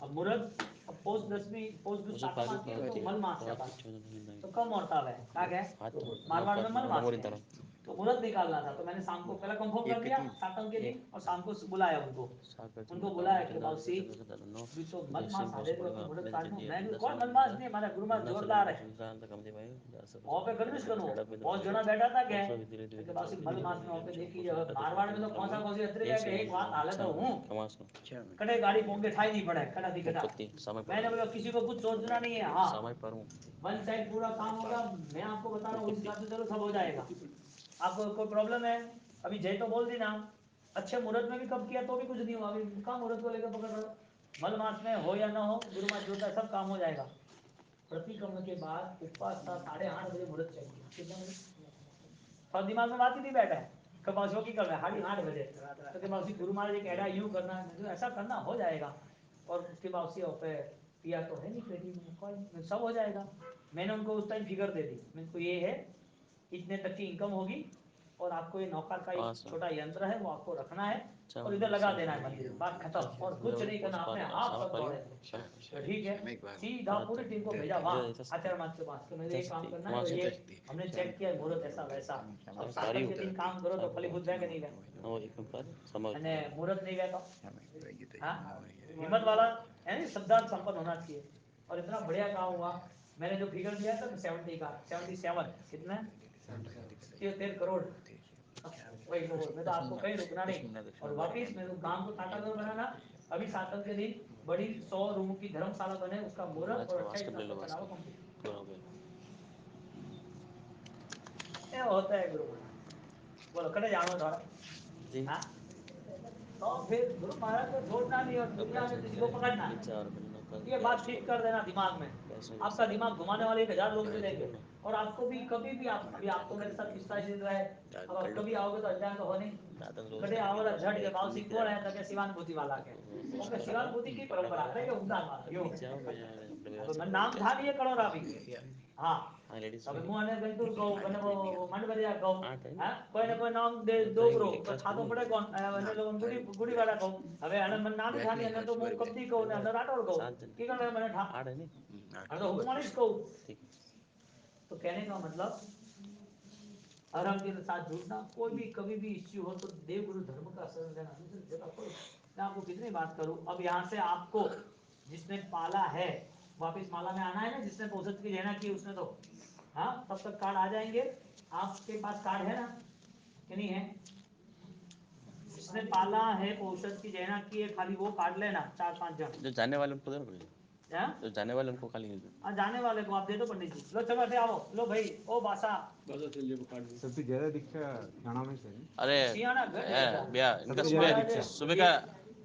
अब मुहूर्त अब पोस्ट 10वीं पोस्ट उसे स्टार्ट पागल आती है पागल तो थी मल मास बात जाता कुछ नहीं तो कम औरता है क्या है, हाथ मारवाड़ में मल मास मोरी है, तरह तो मुहूर्त निकालना था। तो मैंने शाम को पहले कंफर्म कर दिया 7 के दिन, और शाम को बुलाया उनको बुलाया कि बाबूसी भी तो मल मास आ रहे थे, अपन मुहूर्त काटनो, मैं भी कोई मल मास नहीं, हमारा गुरु महाराज जोरदार है, वहाँ पे गर्विश करो, बहुत जना बैठा था क्या कि बाबूसी मल मास में वहाँ पे देखी, मारवाड़ में तो कौन सा अतरे का एक बात हालत हूँ कटे गाड़ी पोंगे ठाई नहीं पड़े कटा दी कटा, मैंने बोला किसी को कुछ सोचना नहीं है, हाँ वन साइड पूरा काम होगा, मैं आपको बता रहा हूँ उस हिसाब से चलो सब हो जाएगा। आपको कोई प्रॉब्लम है, अभी जय तो बोल दी ना, अच्छे मुहूर्त में भी कब किया तो भी कुछ नहीं हुआ, अभी कहाँ मुहूर्त को लेकर पकड़ रहे हो, मल मास में हो या ना हो, गुरु मास जोता है, सब काम हो जाएगा। प्रतिक्रमण के बाद उपवास था, 8:30 बजे मुहूर्त चाहिए, कितने बजे, थोड़ा दिमाग में बात ही नहीं बैठा है कपासियों की कर रहा है 8:30 बजे, तो बाबूसी गुरु महाराज कह रहा है यूं करना है, तो ऐसा करना हो जाएगा, और उसके बाबूसी पे पिया तो है नहीं पेटी में, कोई सब हो जाएगा। मैंने उनको उस टाइम फिगर दे दी, मेरे को ये है इतने तक की इनकम होगी, और आपको ये नौकर का एक छोटा यंत्र है वो आपको रखना है, और इधर लगा देना है मंदिर, बात खत्म, और कुछ नहीं करना, अपने आप सब दौड़े। तो ठीक है, सीधा पूरी टीम को भेजा वहाँ आचार्य मात के पास, मेरे ये काम करना है, और ये हमने चेक किया मुहूर्त ऐसा वैसा, अब 7 के दिन काम करो तो फलीभूत है कि नहीं है, અને मुहूर्त नहीं गया तो हाँ हिम्मत वाला है, शब्दार्थ संपन्न होना चाहिए, और इतना बढ़िया काम हुआ। मैंने जो फिगर दिया था 70 का 77 कितना 73 करोड़, अब वही तो मैं तो आपको कहीं रुकना नहीं, और वापिस मैं तो काम को ताकतवर बनाना। अभी 7 के दिन बड़ी 100 रूम की धर्मशाला बने, उसका मुहूर्त और 28 ले लो तारीख बस को कंप्लीट। पूरा हो गया। क्या होता है गुरु महाराज, बोलो कटे जाओ थोड़ा। जी हाँ तो फिर गुरु महाराज को छोड़ना नहीं और दुनिया में किसी को पकड़ना नहीं। चार महीनों का ये बात ठीक कर देना दिमाग में। आपका दिमाग घुमाने वाले 1000 लोग मिलेंगे, और आपको भी कभी भी आप अभी आपको मेरे साथ 45 दिन रहे, अब आप कभी आओगे तो अज्ञान तो हो नहीं। कटे आवरा झट के भाव सिंह बोल है तो के शिवानुभूति वाला के ओके, शिवानुभूति की परंपरा है कि उदान वाला यो अब मैं नाम था नहीं करो रावी। हाँ अब मुआने गंतुर को कने वो मंडवरिया को हां कोई ने कोई नाम दे दोगरो तो छातो पड़े कौन अने लोग गुड़ी गुड़ी वाला को હવે આને મને નામ થાની અને તો હું કબડી કહું ને અંદર રાઠોડ કહું की कर मैंने ठा आठ है नहीं अरे तो हुकुमानिस कहूं। ठीक है। तो कहने का मतलब आराम के साथ जुड़ना, कोई भी कभी भी इश्यू हो तो देव गुरु धर्म का शरण लेना। जगह पर मैं आपको कितनी बात करूं, अब यहाँ से आपको जिसने पाला है वापिस माला में आना है ना, जिसने पोषक की रहना की उसने तो हाँ तब तक कार्ड आ जाएंगे। आपके पास कार्ड है ना कि नहीं है? जिसने पाला है पोषक की रहना की है, खाली वो कार्ड लेना 4-5 जन। जो जाने वाले उनको दे दो भैया, हाँ जो जाने वाले उनको खाली जाने वाले को आप दे दो पंडित जी। लो चलो हटे आओ, लो भाई ओ बासा सबसे ज्यादा दीक्षा थाना में से नहीं। अरे सियाना घर है ऐसा। भैया इनका गुरु सुबह महाराज सुबह का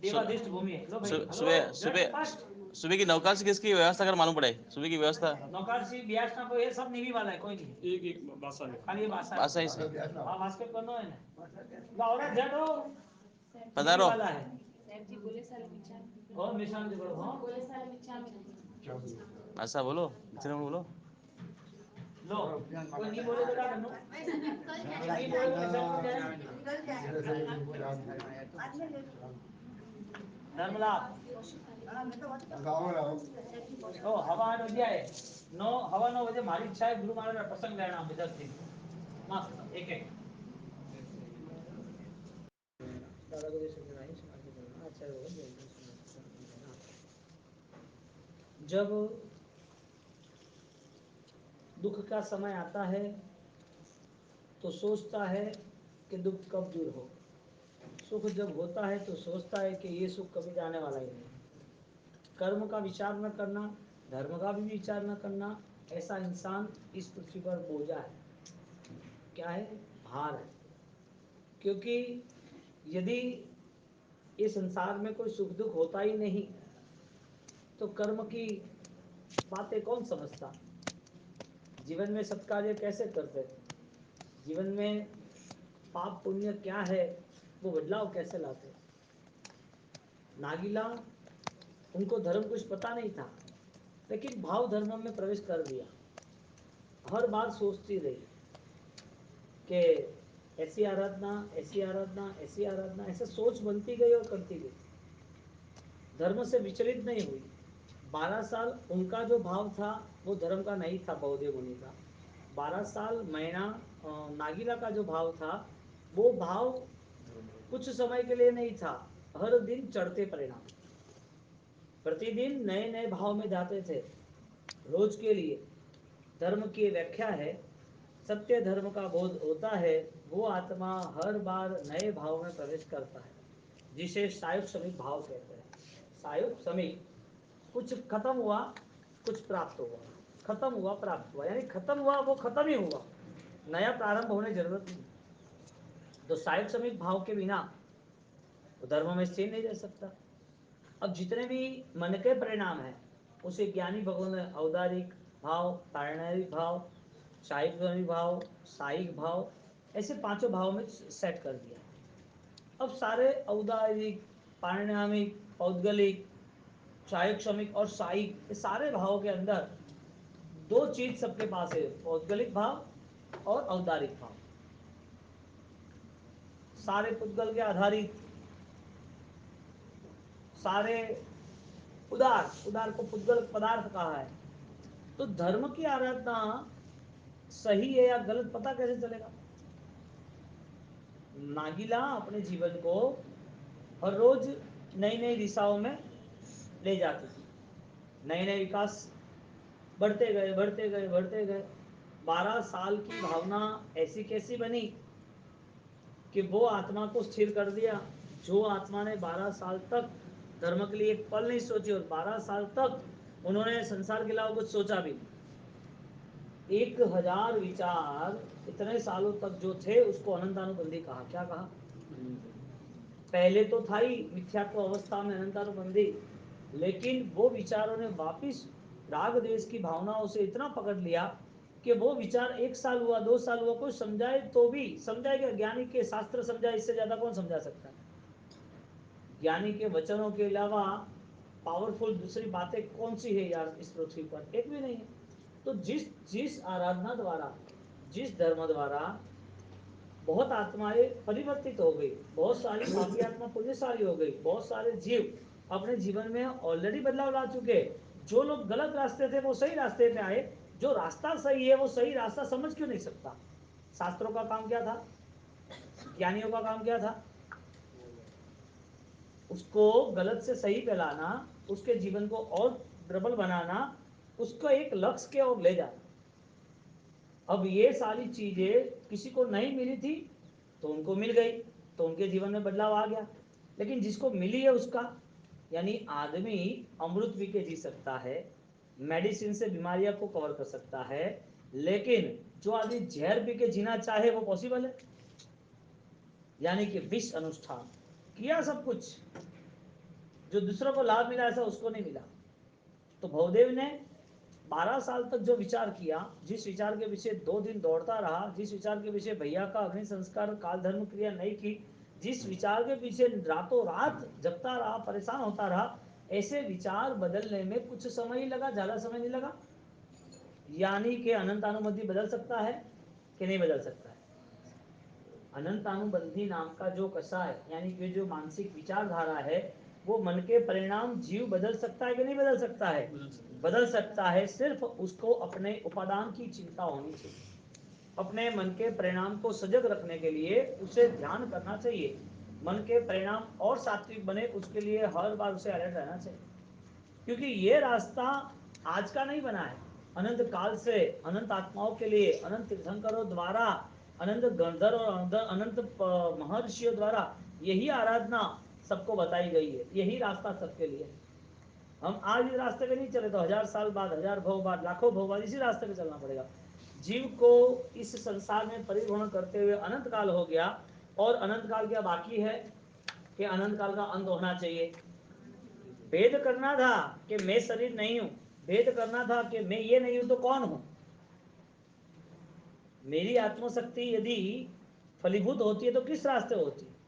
देवादिष्ट भूमि है। लो भाई हेलो सुबह जट सुबह फर्स्ट सुबह की नौकाशी किसकी व्यवस्था कर मालूम पड़े, सुबह की व्यवस्था नौकारसी ब्यास ना कोई ये सब निवी वाला है, कोई नहीं एक बासा है, खाली ये बासा है। बासा ही से हां बास्केट करनो है ना लाओ जट हो निवी पधारो वाला है। साहब जी बोले साले मिर्चा और निशान जी बोलो हां बोले साले मिर्चा में ऐसा बोलो मित्र बोलो लो कोई नहीं बोले तो क्या करनो, नहीं बोले तो ऐसा कर जाए नर्मला तो हवा 8 बजे आए 9 मारी इच्छा है गुरु महाराज प्रसंग लेना 10 दिन मस्त एक एक दादा को दे सकते नहीं समाज में करना अच्छा होगा। जब दुख का समय आता है तो सोचता है कि दुख कब दूर हो, सुख जब होता है तो सोचता है कि ये सुख कभी जाने वाला ही नहीं। कर्म का विचार न करना, धर्म का भी विचार न करना, ऐसा इंसान इस पृथ्वी पर बोझा है। क्या है? भार है। क्योंकि यदि इस संसार में कोई सुख दुख होता ही नहीं तो कर्म की बातें कौन समझता, जीवन में सत्कार्य कैसे करते, जीवन में पाप पुण्य क्या है वो बदलाव कैसे लाते। नागीला उनको धर्म कुछ पता नहीं था, लेकिन भाव धर्म में प्रवेश कर दिया। हर बार सोचती रही कि ऐसी आराधना ऐसी आराधना ऐसी आराधना, ऐसे सोच बनती गई और करती गई, धर्म से विचलित नहीं हुई। 12 साल उनका जो भाव था वो धर्म का नहीं था, बहुदेव मुनि का। 12 साल महीना नागीला का जो भाव था वो भाव कुछ समय के लिए नहीं था, हर दिन चढ़ते परिणाम। प्रतिदिन नए नए भाव में जाते थे। रोज के लिए धर्म की व्याख्या है, सत्य धर्म का बोध होता है, वो आत्मा हर बार नए भाव में प्रवेश करता है, जिसे सायुग समीप भाव कहते हैं। सायुग समीप, कुछ खत्म हुआ कुछ प्राप्त हुआ, खत्म हुआ प्राप्त हुआ, यानी खत्म हुआ वो खत्म ही हुआ, नया प्रारंभ होने जरूरत नहीं। तो सायुग समीप भाव के बिना वो धर्म में स्थिर नहीं रह सकता। अब जितने भी मन के परिणाम हैं उसे ज्ञानी भगवान ने औदारिक भाव, पारणिक भाव, साहिक भाव, साहिक भाव, ऐसे 5 भाव में सेट कर दिया। अब सारे औदारिक, पारिणामिक, पौद्गलिक, साहिक और साहिक, ये सारे भावों के अंदर 2 चीज सबके पास है, पौद्गलिक भाव और औदारिक भाव। सारे पुद्गल के आधारित, सारे उदार, उदार को पुद्गल पदार्थ कहा है। तो धर्म की आराधना सही है या गलत पता कैसे चलेगा? नागीला अपने जीवन को हर रोज नई नई दिशाओं में ले जाती थी, नए नए विकास बढ़ते गए बढ़ते गए बढ़ते गए। 12 साल की भावना ऐसी कैसी बनी कि वो आत्मा को स्थिर कर दिया। जो आत्मा ने 12 साल तक धर्म के लिए एक पल नहीं सोची और 12 साल तक उन्होंने संसार के अलावा कुछ सोचा भी नहीं, 1000 विचार इतने सालों तक जो थे उसको अनंतानुबंधी कहा। क्या कहा? पहले तो था ही मिथ्यात्व अवस्था में अनंतानुबंधी, लेकिन वो विचारों ने वापिस राग द्वेष की भावनाओं से इतना पकड़ लिया कि वो विचार 1 साल हुआ 2 साल हुआ कोई समझाए तो भी समझाएगा। ज्ञानी के शास्त्र समझाए, इससे ज्यादा कौन समझा सकता है? ज्ञानी के वचनों के अलावा पावरफुल दूसरी बातें कौन सी है यार इस पृथ्वी पर? एक भी नहीं है। तो जिस जिस आराधना द्वारा, जिस धर्म द्वारा बहुत आत्माएं परिवर्तित हो गई, बहुत सारी पापी आत्मा पुण्यशाली हो गई, बहुत सारे जीव अपने जीवन में ऑलरेडी बदलाव ला चुके। जो लोग गलत रास्ते थे वो सही रास्ते पे आए, जो रास्ता सही है वो सही रास्ता समझ क्यों नहीं सकता? शास्त्रों का काम क्या था? ज्ञानियों का काम क्या था? उसको गलत से सही फैलाना, उसके जीवन को और प्रबल बनाना, उसको एक लक्ष्य के ओर ले जाना। अब ये सारी चीजें किसी को नहीं मिली थी तो उनको मिल गई, तो उनके जीवन में बदलाव आ गया। लेकिन जिसको मिली है उसका, यानी आदमी अमृत पी के जी सकता है, मेडिसिन से बीमारियां को कवर कर सकता है, लेकिन जो आदमी जहर पी के जीना चाहे वो पॉसिबल है? यानी कि विष अनुष्ठान किया सब कुछ, जो दूसरों को लाभ मिला ऐसा उसको नहीं मिला। तो भवदेव ने 12 साल तक जो विचार किया, जिस विचार के पीछे 2 दिन दौड़ता रहा, जिस विचार के पीछे भैया का अग्नि संस्कार काल धर्म क्रिया नहीं की, जिस विचार के पीछे रातों रात जगता रहा, परेशान होता रहा, ऐसे विचार बदलने में कुछ समय ही लगा, ज्यादा समय नहीं लगा। यानी कि अनंतानुबंधी बदल सकता है कि नहीं बदल सकता है? अनंतानुबंधी नाम का जो कषाय, यानी कि जो मानसिक विचारधारा है, वो मन के परिणाम जीव बदल सकता है कि नहीं बदल सकता है? बदल सकता है। सिर्फ उसको अपने उपादान की चिंता होनी चाहिए। अपने मन के परिणाम को सजग रखने के लिए उसे ध्यान करना चाहिए। मन के परिणाम और सात्विक बने उसके लिए हर बार उसे अलर्ट रहना चाहिए, क्योंकि ये रास्ता आज का नहीं बना है। अनंत काल से अनंत आत्माओं के लिए, अनंत तीर्थंकरों द्वारा, अनंत गंधर्व और अनंत महर्षियों द्वारा यही आराधना सबको बताई गई है, यही रास्ता सबके लिए है। हम आज इस रास्ते पे नहीं चले तो 1000 साल बाद, 1000 भव बाद, लाखों भव बाद इसी रास्ते पे चलना पड़ेगा। जीव को इस संसार में परिभ्रमण करते हुए अनंत काल हो गया, और अनंत काल क्या बाकी है कि अनंत काल का अंत होना चाहिए? भेद करना था कि मैं शरीर नहीं हूं, भेद करना था कि मैं ये नहीं हूं तो कौन हूं? मेरी आत्मशक्ति यदि फलीभूत होती है तो किस रास्ते होती है?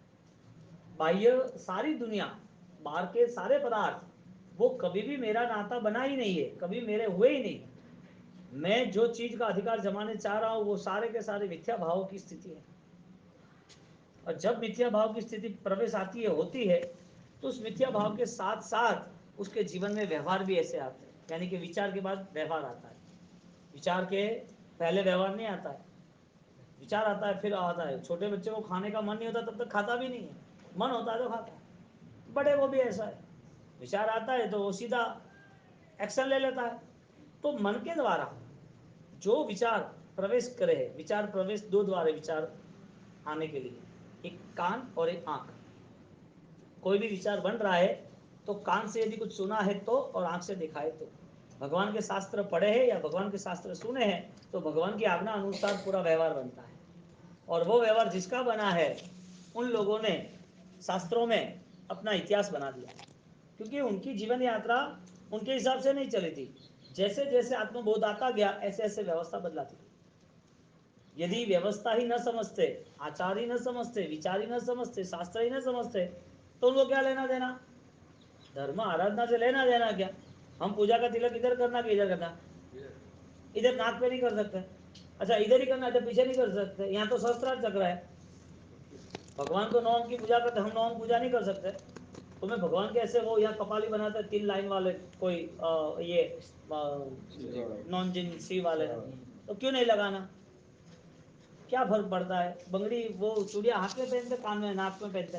बाह्य सारी दुनिया, बाहर के सारे पदार्थ, वो कभी भी मेरा नाता बना ही नहीं है, कभी मेरे हुए ही नहीं। मैं जो चीज का अधिकार जमाने चाह रहा हूं वो सारे के सारे मिथ्या भाव की स्थिति है। और जब मिथ्या भाव की स्थिति प्रवेश आती है, होती है, तो उस मिथ्या भाव के साथ साथ उसके जीवन में व्यवहार भी ऐसे आते हैं। यानी कि विचार के बाद व्यवहार आता है, विचार के पहले व्यवहार नहीं आता है, विचार आता है फिर आता है। छोटे बच्चे को खाने का मन नहीं होता तब तक खाता भी नहीं है, मन होता है तो खाता है। बड़े को भी ऐसा है, विचार आता है तो वो सीधा एक्शन ले लेता है। तो मन के द्वारा जो विचार प्रवेश करे, विचार प्रवेश 2 द्वार है विचार आने के लिए, एक कान और एक आंख। कोई भी विचार बन रहा है तो कान से यदि कुछ सुना है तो, और आंख से देखा है तो। भगवान के शास्त्र पढ़े हैं या भगवान के शास्त्र सुने हैं तो भगवान की आज्ञा अनुसार पूरा व्यवहार बनता है। और वो व्यवहार जिसका बना है उन लोगों ने शास्त्रों में अपना इतिहास बना दिया, क्योंकि उनकी जीवन यात्रा उनके हिसाब से नहीं चली थी। जैसे जैसे आत्मबोध आता गया ऐसे ऐसे व्यवस्था बदलाती गई। यदि व्यवस्था ही न समझते, आचार ही न समझते, विचार ही न समझते, शास्त्र ही न समझते, तो उनको क्या लेना देना? धर्म आराधना से लेना देना क्या? हम पूजा का तिलक इधर करना कि इधर करना? इधर नाक पे नहीं कर सकते, अच्छा इधर ही करना है तो पीछे नहीं कर सकते। यहाँ तो सहस्त्रार चक्र है, भगवान को 9 अंग की पूजा करते, हम 9 अंग पूजा नहीं कर सकते। तो मैं भगवान के ऐसे वो यहाँ कपाली बनाते 3 लाइन वाले कोई ये नॉन जिन सी वाले, तो क्यों नहीं लगाना? क्या फर्क पड़ता है? बंगड़ी वो चूड़िया हाथ में पहनते, कान में नाक में पहनते।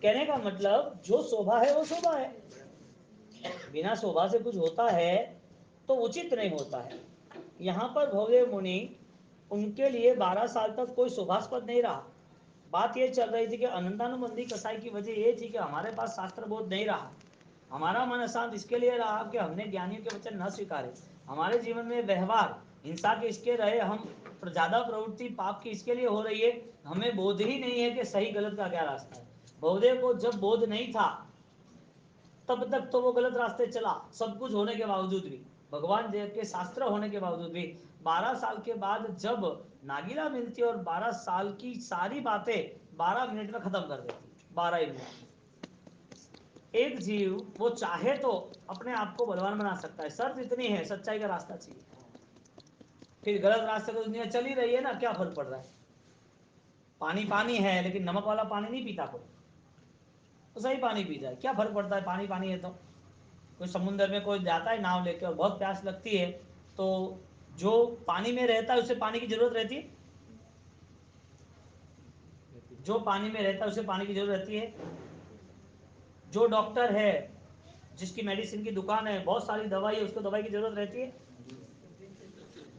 कहने का मतलब जो शोभा है वो शोभा है, बिना शोभा से कुछ होता है तो उचित नहीं होता है। यहाँ पर भव्य मुनि, उनके लिए 12 साल तक कोई शोभास्पद नहीं रहा। बात ये चल रही थी कि अनंतानुबंधी कसाई की वजह ये थी कि हमारे पास शास्त्र बोध नहीं रहा, हमारा मन अशांत इसके लिए रहा कि हमने ज्ञानियों के वचन न स्वीकारे, हमारे जीवन में व्यवहार हिंसा के इसके रहे, हम ज्यादा प्रवृत्ति पाप की इसके लिए हो रही है, हमें बोध ही नहीं है कि सही गलत का क्या रास्ता है। बहुदेव को जब बोध नहीं था तब तक तो वो गलत रास्ते चला, सब कुछ होने के बावजूद भी, भगवान देव के शास्त्र होने के बावजूद भी। 12 साल के बाद जब नागीला मिलती और 12 साल की सारी बातें 12 मिनट में खत्म कर देती, 12 ही मिनट। एक जीव वो चाहे तो अपने आप को बलवान बना सकता है, शर्त इतनी है सच्चाई का रास्ता चाहिए। फिर गलत रास्ते तो दुनिया चल ही रही है ना, क्या फर्क पड़ रहा है। पानी पानी है लेकिन नमक वाला पानी नहीं पीता कोई, तो सही पानी पी जाए, क्या फर्क पड़ता है, पानी पानी है तो। कोई समुद्र में कोई जाता है नाव लेके और बहुत प्यास लगती है, तो जो पानी में रहता है उसे पानी की जरूरत रहती है, जो पानी में रहता है उसे पानी की जरूरत रहती है। जो डॉक्टर है जिसकी मेडिसिन की दुकान है, बहुत सारी दवाई है, उसको दवाई की जरूरत रहती है।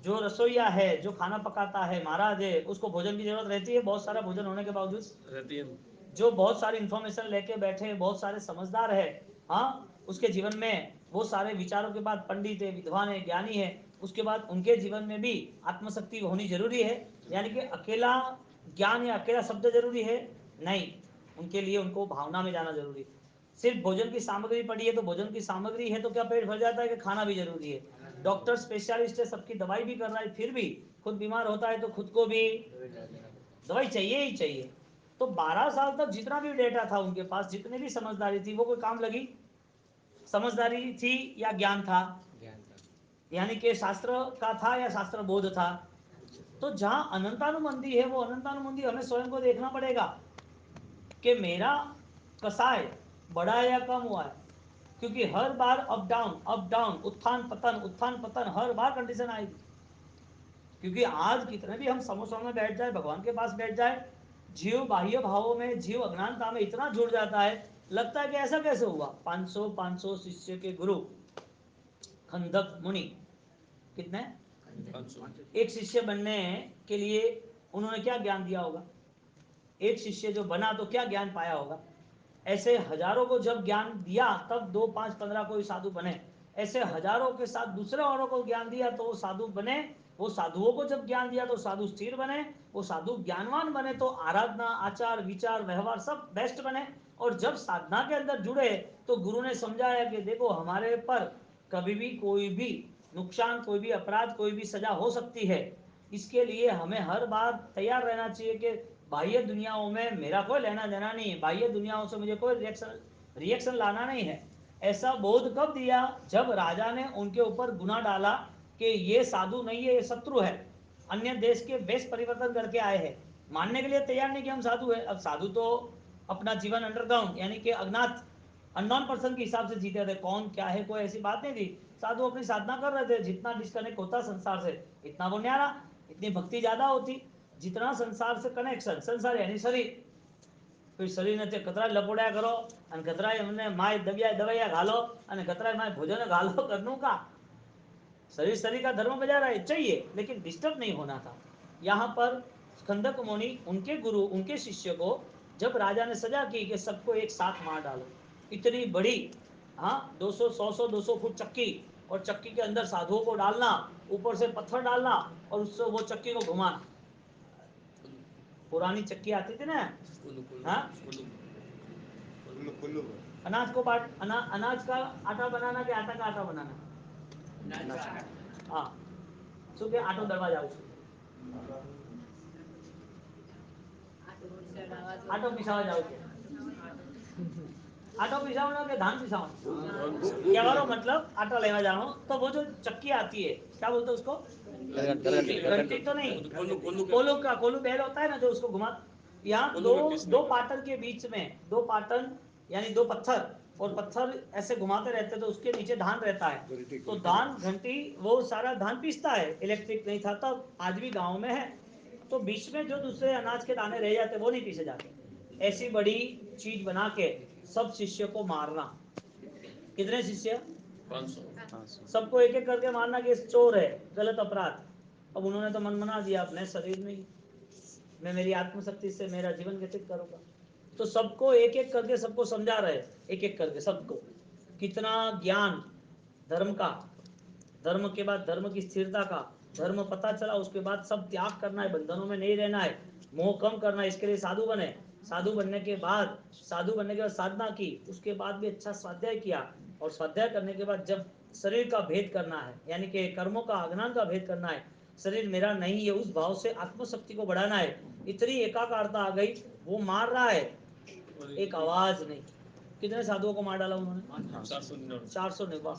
जो रसोईया है जो खाना पकाता है, महाराज है, उसको भोजन की जरूरत रहती है, बहुत सारा भोजन होने के बावजूद रहती है। जो बहुत सारी इंफॉर्मेशन लेके बैठे, बहुत सारे समझदार है, हाँ, उसके जीवन में वो सारे विचारों के बाद पंडित है, विद्वान है, ज्ञानी है, उसके बाद उनके जीवन में भी आत्मशक्ति होनी जरूरी है। यानी कि अकेला ज्ञान या अकेला शब्द जरूरी है नहीं, उनके लिए उनको भावना में जाना जरूरी है। सिर्फ भोजन की सामग्री पड़ी है तो भोजन की सामग्री है तो क्या पेट भर जाता है कि खाना भी जरूरी है। डॉक्टर स्पेशलिस्ट है, सबकी दवाई भी कर रहा है, फिर भी खुद बीमार होता है तो खुद को भी दवाई चाहिए ही चाहिए। तो 12 साल तक जितना भी डेटा था उनके पास, जितने भी समझदारी थी, वो कोई काम लगी? समझदारी थी या ज्ञान था? यानी कि शास्त्र का था या शास्त्र बोध था? तो जहां अनंतानुबंधी है वो अनंतानुबंधी हमें स्वयं को देखना पड़ेगा कि मेरा कसाय बढ़ा है या कम हुआ है, क्योंकि हर बार अप डाउन, उत्थान पतन हर बार कंडीशन आएगी। क्योंकि आज कितने भी हम समोसों में बैठ जाए, भगवान के पास बैठ जाए, जीव बाह्य भावों में, जीव अज्ञानता में इतना जुड़ जाता है, लगता है कि ऐसा कैसे हुआ। 500 शिष्य के गुरु खंदक मुनि, कितने, 500। एक शिष्य बनने के लिए उन्होंने क्या ज्ञान दिया होगा, एक शिष्य जो बना तो क्या ज्ञान पाया होगा। ऐसे हजारों को जब ज्ञान दिया तब 2, 5, 15 कोई साधु बने, ऐसे हजारों के साथ दूसरे औरों को ज्ञान दिया तो वो साधु बने, वो साधुओं को जब ज्ञान दिया तो साधु स्थिर बने, वो साधु ज्ञानवान बने तो आराधना, आचार, विचार, व्यवहार सब बेस्ट बने। और जब साधना के अंदर जुड़े तो गुरु ने समझाया कि देखो हमारे पर कभी भी कोई भी नुकसान, कोई भी अपराध, कोई भी सजा हो सकती है, इसके लिए हमें हर बार तैयार रहना चाहिए कि बाह्य दुनियाओं में मेरा कोई लेना देना नहीं है, बाह्य दुनियाओं से मुझे कोई रिएक्शन लाना नहीं है। ऐसा बोध कब दिया, जब राजा ने उनके ऊपर गुना डाला कि ये साधु नहीं है, ये शत्रु है, अन्य देश के वेश परिवर्तन करके आए हैं, मानने के लिए तैयार नहीं कि हम साधु है। अब साधु तो अपना जीवन अंडरग्राउंड यानी कि अज्ञात अननोन पर्सन के हिसाब से जीते थे, कौन क्या है कोई ऐसी बात नहीं थी। साधु अपनी साधना कर रहे थे, जितना डिस्कनेक्ट होता संसार से इतना वो न्यारा, इतनी भक्ति ज्यादा होती, जितना संसार से कनेक्शन, संसार यानी शरीर, फिर शरीर ने कतरा लपोड्या करो અને કતરાય એમને માય દવાયા घालो અને કતરાય माय भोजन घालो करनू का। शरीर का धर्म बजा रहा है, चाहिए, लेकिन डिस्टर्ब नहीं होना था। यहाँ पर स्कंदक मुनि उनके गुरु, उनके शिष्य को जब राजा ने सजा की कि सबको एक साथ मार डालो, इतनी बड़ी, हाँ, 200, 100, 200 फुट चक्की, और चक्की के अंदर साधुओं को डालना, ऊपर से पत्थर डालना और उससे वो चक्की को घुमाना। पुरानी चक्की आती थी ना, हाँ, अनाज को अनाज का आटा बनाना कि आटा का आटा बनाना, हाँ, શું કે આટો દળવા જાવ છું, આટો પીસાવા જાવ છું, आटो पिसावना के धान पिसावना, कહેવાનો मतलब आटा लेवा जानो। तो वो जो चक्की आती है, क्या बोलते हैं उसको, घंटी तो नहीं, कोलू बैल होता है ना जो उसको घुमा। यहाँ दो पाटन के बीच में, दो पाटन यानी दो पत्थर, और पत्थर ऐसे घुमाते रहते तो उसके नीचे धान रहता है, तो धान घंटी वो सारा धान पीसता है। इलेक्ट्रिक नहीं था तब, आज भी गाँव में है, तो बीच में जो दूसरे अनाज के दाने रह जाते वो नहीं पीसे जाते। ऐसी बड़ी चीज बना के सब शिष्य को मारना। कितने शिष्य, 500। सबको एक एक करके मारना कि चोर है, गलत अपराध। अब उन्होंने तो मन मना दिया अपने शरीर में ही, मैं मेरी आत्मशक्ति से मेरा जीवन व्यतीत करूंगा। तो सबको एक एक करके सबको समझा रहे, एक एक करके सबको कितना ज्ञान धर्म का, धर्म के बाद धर्म की स्थिरता का, धर्म पता चला उसके बाद सब त्याग करना है, बंधनों में नहीं रहना है, मोह कम करना है, इसके लिए साधु बने। साधु बनने के बाद साधना की, उसके बाद भी अच्छा स्वाध्याय किया, और स्वाध्याय करने के बाद जब शरीर का भेद करना है, यानी कि कर्मों का अज्ञान का भेद करना है, शरीर मेरा नहीं है उस भाव से आत्मशक्ति को बढ़ाना है, इतनी एकाकारता आ गई, वो मार रहा है, एक आवाज नहीं। कितने साधुओं को मार डाला उन्होंने? 499।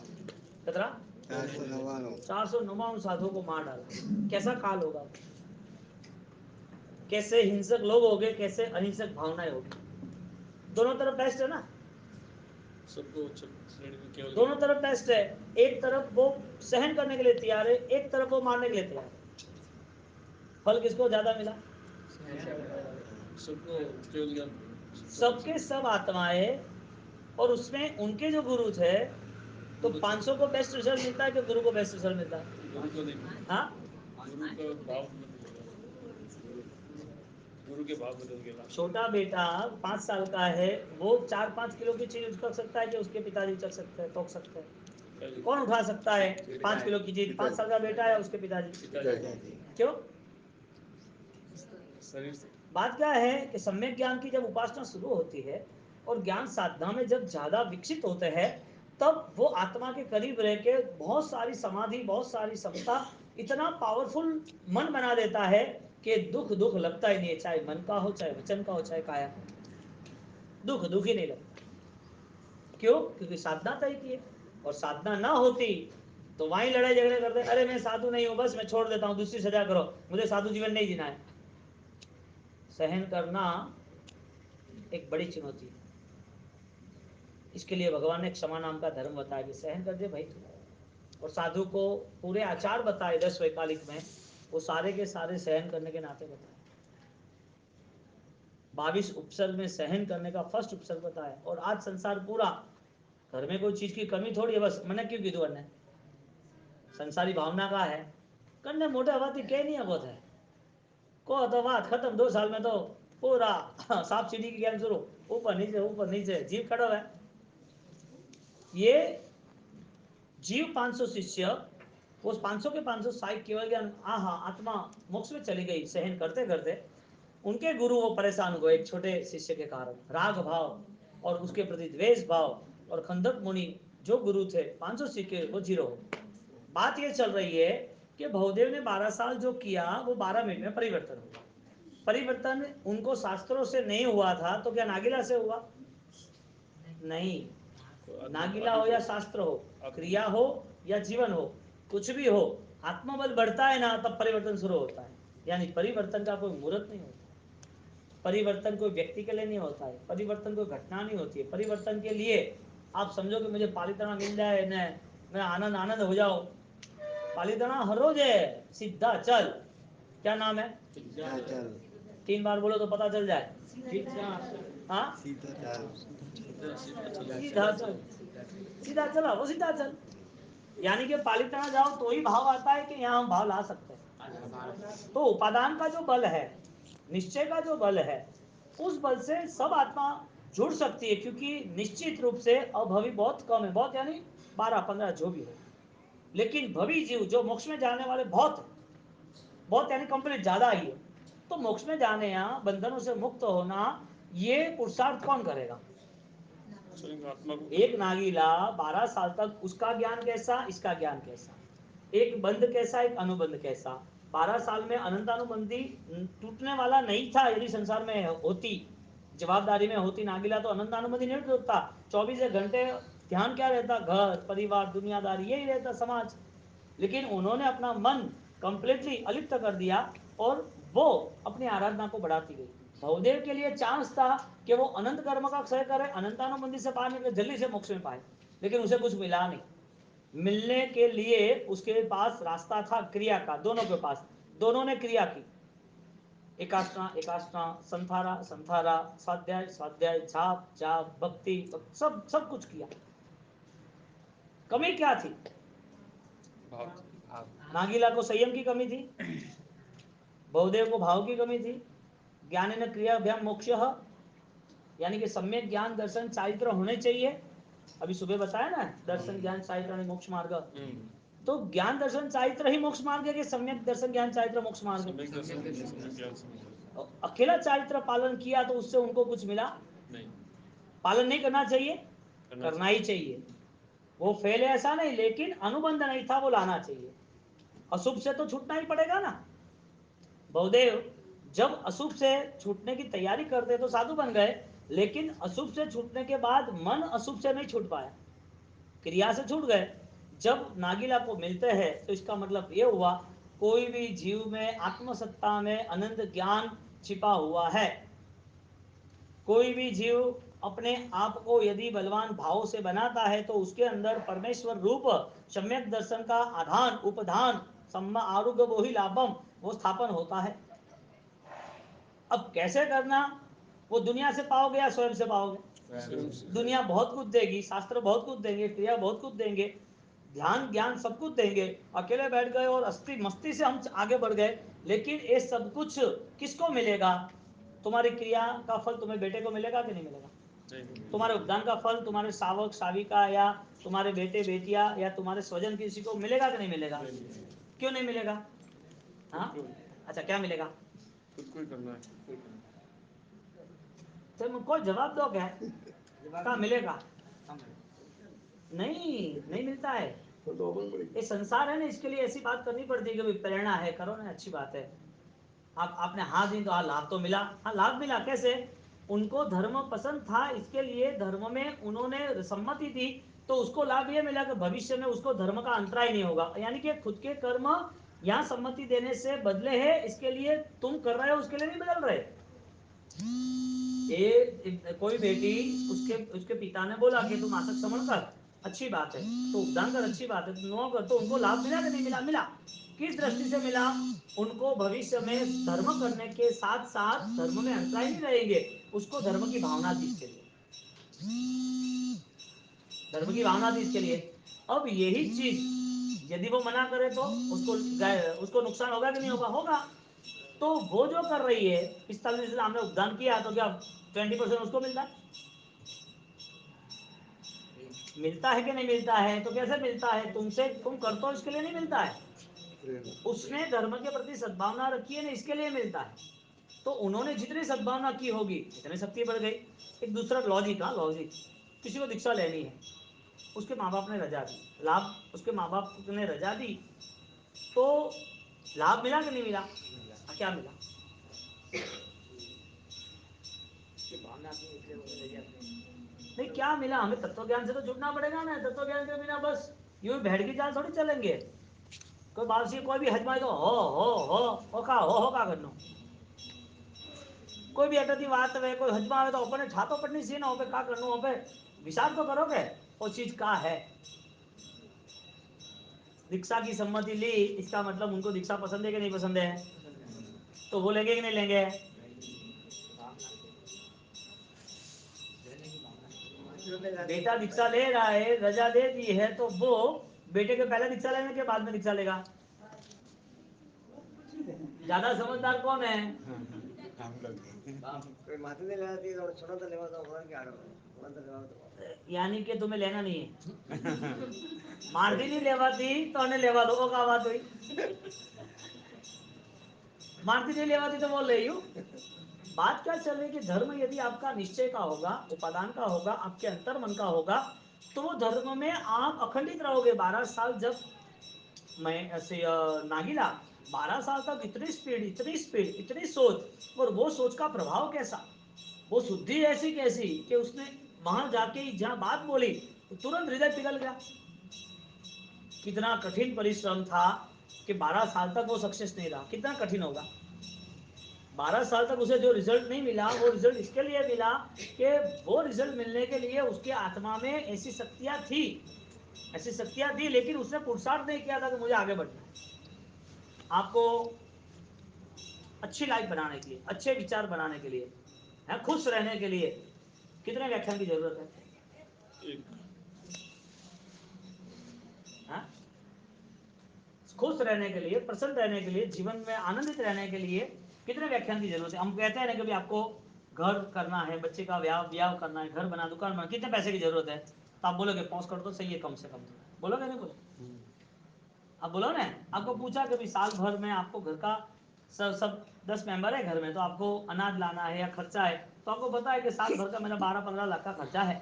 कितना? 499 साधुओं को मार डाला। कैसा काल होगा, कैसे हिंसक लोग हो गए, कैसे अहिंसक भावनाएं होगी। दोनों तरफ बेस्ट है ना, दोनों तरफ बेस्ट है। एक तरफ वो सहन करने के लिए तैयार है, एक तरफ वो मारने के लिए तैयार है। फल किसको ज्यादा मिला? सबके सब आत्माएं, और उसमें उनके जो गुरु थे, तो 500 को बेस्ट रिजल्ट मिलता है कि गुरु को बेस्ट रिजल्ट मिलता है? हाँ, गुरु के भाव बदल गया। छोटा बेटा 5 साल का है, वो 4-5 किलो की चीज उठा सकता है कि उसके पिताजी चल सकते हैं, टोक सकते हैं? कौन उठा सकता है 5 किलो की चीज? 5 साल का बेटा है, उसके पिताजी। क्यों? शरीर से बात क्या है कि सम्यक ज्ञान की जब उपासना शुरू होती है और ज्ञान साधना में जब ज्यादा विकसित होते हैं, तब वो आत्मा के करीब रह के बहुत सारी समाधि, बहुत सारी समता, इतना पावरफुल मन बना देता है कि दुख दुख लगता ही नहीं है, चाहे मन का हो, चाहे वचन का हो, चाहे काया का, दुख ही नहीं लगता। क्यों? क्योंकि साधना तय की है, और साधना ना होती तो वहीं लड़ाई झगड़े करते, अरे मैं साधु नहीं हूं, बस मैं छोड़ देता हूं, दूसरी सजा करो, मुझे साधु जीवन नहीं जीना है। सहन करना एक बड़ी चुनौती है। इसके लिए भगवान ने क्षमा नाम का धर्म बताया कि सहन कर दे भाई तू, और साधु को पूरे आचार बताए 10 वैकालिक में, वो सारे के सारे सहन करने के नाते बताए। 22 उपसर्ग में सहन करने का फर्स्ट उपसर्ग बताया। और आज संसार पूरा, घर में कोई चीज की कमी थोड़ी है, बस मैंने क्यों कीधु ने संसारी भावना का है, करने मोटे हवाती कह नहीं होता है को तो बात खत्म। 2 साल में तो पूरा सांप सीढ़ी की गेम शुरू, ऊपर नीचे जीव खड़ा है। ये जीव 500 शिष्य, वो 500 के 500 साइक केवल ज्ञान, आहा आत्मा मोक्ष में चली गई सहन करते करते, उनके गुरु वो परेशान हुए एक छोटे शिष्य के कारण, राग भाव और उसके प्रति द्वेष भाव, और खंडक मुनि जो गुरु थे 500 सिक्के वो 0 हो। बात ये चल रही है कि भवदेव ने 12 साल जो किया वो 12 मिनट में परिवर्तन हुआ। परिवर्तन उनको शास्त्रों से नहीं हुआ था, तो क्या नागिला से हुआ? नहीं। नागिला हो या शास्त्र हो, क्रिया हो या जीवन हो, कुछ भी हो, आत्मबल बढ़ता है ना, तब परिवर्तन शुरू होता है। यानी परिवर्तन का कोई मुहूर्त नहीं होता, परिवर्तन कोई व्यक्ति के लिए नहीं होता है, परिवर्तन कोई घटना नहीं होती है। परिवर्तन के लिए आप समझो कि मुझे पालिताना मिल जाए न, मैं आनंद हो जाओ, पालिताना हर रोज है, सीधा चल, क्या नाम है? 3 बार बोलो तो पता चल जाए। हाँ, सीधा चल, सीधा चला वो सीधा चल। यानी कि पालिताना जाओ तो ही भाव आता है कि यहाँ हम भाव ला सकते हैं। तो उपादान का जो बल है, निश्चय का जो बल है, उस बल से सब आत्मा जुड़ सकती है, क्योंकि निश्चित रूप से अभवी बहुत कम है, बहुत यानी 12-15 जो भी हो, लेकिन भवी जीव जो मोक्ष में जाने वाले बहुत बहुत यानी कंप्लीट ज्यादा ही है। तो मोक्ष में जाने या बंधनों से मुक्त होना, ये पुरुषार्थ कौन करेगा? एक नागीला 12 साल तक, उसका ज्ञान कैसा, इसका ज्ञान कैसा, एक बंध कैसा, एक अनुबंध कैसा। 12 साल में अनंतानुबंधी टूटने वाला नहीं था। यदि संसार में होती, जवाबदारी में होती नागीला, तो अनंतानुबंधी नहीं टूटता। 24 घंटे ध्यान क्या रहता? घर, परिवार, दुनियादारी, यही रहता, समाज। लेकिन उन्होंने अपना मन कंप्लीटली अलिप्त कर दिया, और वो अपनी आराधना को बढ़ाती गई। भवदेव के लिए चांस था कि वो अनंत कर्म का क्षय करे, अनंतानुबंधी से बाहर निकले, जल्दी से मोक्ष में पाए, लेकिन उसे कुछ मिला नहीं। मिलने के लिए उसके पास रास्ता था क्रिया का, दोनों के पास, दोनों ने क्रिया की, एकाष्टा, संथारा, स्वाध्याय, जाप, भक्ति, सब कुछ किया। कमी क्या थी? नागीला को संयम की कमी थी, बहुदेव को भाव की कमी थी, ज्ञानेन क्रियाभ्याम मोक्षः, यानी कि सम्यक ज्ञान दर्शन चारित्र होने चाहिए। अभी सुबह बताया ना, दर्शन ज्ञान चारित्र आणि मोक्ष मार्ग। तो ज्ञान दर्शन चारित्र ही मोक्ष मार्ग है कि सम्यक दर्शन ज्ञान चारित्र मोक्ष मार्ग? अकेला चारित्र पालन किया तो उससे उनको कुछ मिला नहीं। पालन नहीं करना चाहिए, करना ही चाहिए। वो फेल है ऐसा नहीं, लेकिन अनुबंध नहीं था, वो लाना चाहिए। अशुभ से तो छूटना ही पड़ेगा ना। बहुदेव जब अशुभ से छूटने की तैयारी करते तो साधु बन गए, लेकिन अशुभ से छूटने के बाद मन अशुभ से नहीं छूट पाया, क्रिया से छूट गए। जब नागिला को मिलते हैं तो इसका मतलब ये हुआ कोई भी जीव में आत्मसत्ता में अनंत ज्ञान छिपा हुआ है। कोई भी जीव अपने आप को यदि बलवान भाव से बनाता है तो उसके अंदर परमेश्वर रूप सम्यक दर्शन का आधान उपधान सम्मा आरोग्य वो ही लाभम वो स्थापन होता है। अब कैसे करना, वो दुनिया से पाओगे या स्वयं से पाओगे? दुनिया बहुत कुछ देगी, शास्त्र बहुत कुछ देंगे, क्रिया बहुत कुछ देंगे, ध्यान ज्ञान सब कुछ देंगे। अकेले बैठ गए और अस्थि मस्ती से हम आगे बढ़ गए, लेकिन ये सब कुछ किसको मिलेगा? तुम्हारी क्रिया का फल तुम्हें बेटे को मिलेगा कि नहीं मिलेगा? तुम्हारे उपदान का फल तुम्हारे सावक साविका या तुम्हारे बेटे बेटिया या तुम्हारे स्वजन किसी को मिलेगा कि नहीं मिलेगा? क्यों नहीं मिलेगा? हाँ, अच्छा क्या मिलेगा? खुद को ही करना है। तो कोई जवाब दो, क्या कहा मिलेगा? नहीं, नहीं मिलता है। ये संसार है ना, इसके लिए ऐसी बात करनी पड़ती है कि प्रेरणा है, करो ना, अच्छी बात है। आपने हाँ दी तो हाँ लाभ तो मिला। हाँ लाभ मिला कैसे? उनको धर्म पसंद था, इसके लिए धर्म में उन्होंने सम्मति दी, तो उसको लाभ ये मिला कि भविष्य में उसको धर्म का अंतराय नहीं होगा। यानी कि खुद के कर्म यहाँ सम्मति देने से बदले है, इसके लिए तुम कर रहे हो उसके लिए नहीं बदल रहे। कोई बेटी उसके पिता ने बोला कि तुम आसक्त समण कर, अच्छी बात है, तो उपदान कर, अच्छी बात है, नो कर, तो उनको लाभ मिला कि नहीं मिला? मिला। किस दृष्टि से मिला? उनको भविष्य में धर्म करने के साथ साथ धर्म में अंतराय नहीं रहेंगे, उसको धर्म की भावना थी इसके लिए, धर्म की भावना थी इसके लिए। अब यही चीज यदि वो मना करे तो उसको नुकसान होगा कि नहीं होगा? होगा। तो वो जो कर रही है 45 हमने उपदान किया, तो क्या 20% उसको मिलता है? मिलता है कि नहीं मिलता है? तो कैसे मिलता है? तुमसे तुम कर तो इसके लिए नहीं मिलता है, उसने धर्म के प्रति सद्भावना रखी है ना, इसके लिए मिलता है। तो उन्होंने जितनी सद्भावना की होगी इतनी शक्ति बढ़ गई। एक दूसरा लॉजिक, हाँ लॉजिक, किसी को दीक्षा लेनी है, उसके माँ बाप ने रजा दी, लाभ उसके माँ बाप ने रजा दी, तो लाभ मिला कि नहीं मिला? क्या मिला? नहीं, क्या मिला? हमें तत्व ज्ञान से तो जुड़ना पड़ेगा ना। तत्व ज्ञान के बिना बस यूं भेड़ की जाल थोड़ी चलेंगे। कोई बात से कोई भी हजमाए तो हो का करना, कोई भी अटती बात है, कोई हजमा आवे तो अपने छातो पटनी सी ना हो पे का करना हो पे विचार तो करोगे वो चीज का है। दीक्षा की सम्मति ली, इसका मतलब उनको दीक्षा पसंद है कि नहीं पसंद है? तो वो लेंगे कि नहीं लेंगे? बेटा दीक्षा ले रहा है, रजा दे दी है, तो वो बेटे के पहले दीक्षा लेने के बाद में दीक्षा लेगा। ज्यादा समझदार कौन है? यानी कि तुम्हें लेना नहीं है। मारती नहीं लेवाती तो उन्हें लेवा दो, वो का बात हुई? मारती नहीं लेवाती तो वो ले यू। बात क्या चल रही कि धर्म यदि आपका निश्चय का होगा, उपादान का होगा, आपके अंतर मन का होगा, तो वो धर्म में आप अखंडित रहोगे। 12 साल जब मैं ऐसे नागिला 12 साल तक इतनी स्पीड इतनी सोच, और वो सोच का प्रभाव कैसा, वो शुद्धि ऐसी कैसी कि उसने वहां जाके जहां बात बोली तो तुरंत हृदय पिघल गया। कितना कठिन परिश्रम था कि 12 साल तक वो सक्सेस नहीं रहा। कितना कठिन होगा? 12 साल तक उसे जो रिजल्ट नहीं मिला, वो रिजल्ट इसके लिए मिला कि वो रिजल्ट मिलने के लिए उसके आत्मा में ऐसी शक्तियां थी, लेकिन उसने पुरुषार्थ नहीं किया था कि मुझे आगे बढ़ना है। आपको अच्छी लाइफ बनाने के लिए, अच्छे विचार बनाने के लिए, है खुश रहने के लिए कितने व्याख्यान की जरूरत है? हाँ? खुश रहने के लिए, प्रसन्न रहने के लिए, जीवन में आनंदित रहने के लिए कितने व्याख्यान की जरूरत है? हम कहते हैं ना कि भाई आपको घर करना है, बच्चे का ब्याह करना है, घर बना, दुकान बना, कितने पैसे की जरूरत है? तो आप बोलोगे पॉज कर दो, सही है, कम से कम। बोलोगे नहीं बोलो? आप बोलो ना, आपको पूछा कि भाई साल भर में आपको घर का सब 10 मेंबर है घर में, तो आपको अनाज लाना है या खर्चा है, तो आपको पता है कि साल भर का मेरा 12-15 लाख का खर्चा है।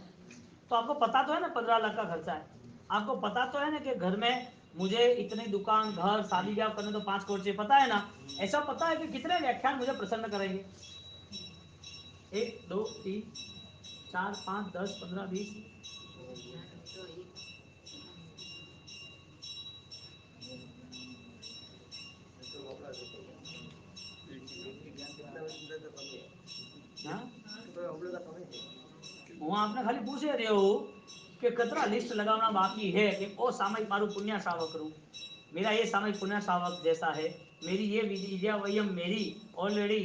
तो आपको पता तो है ना 15 लाख का खर्चा है। आपको पता तो है ना कि घर में मुझे इतनी दुकान, घर, शादी ब्याह करने तो 5 करोड़ चाहिए, पता है ना? ऐसा पता है कि कितने व्याख्यान मुझे प्रसन्न करेंगे? 1 2 3 4 5 10 15 20। हाँ? હું આપને ખાલી પૂછી રહ્યો કે કતરા લિસ્ટ लगाना बाकी है कि ओ सामयिक मारू पुण्य सावक करूं, मेरा ये सामयिक पुण्य सावक जैसा है, मेरी ये विद्या वयम मेरी ऑलरेडी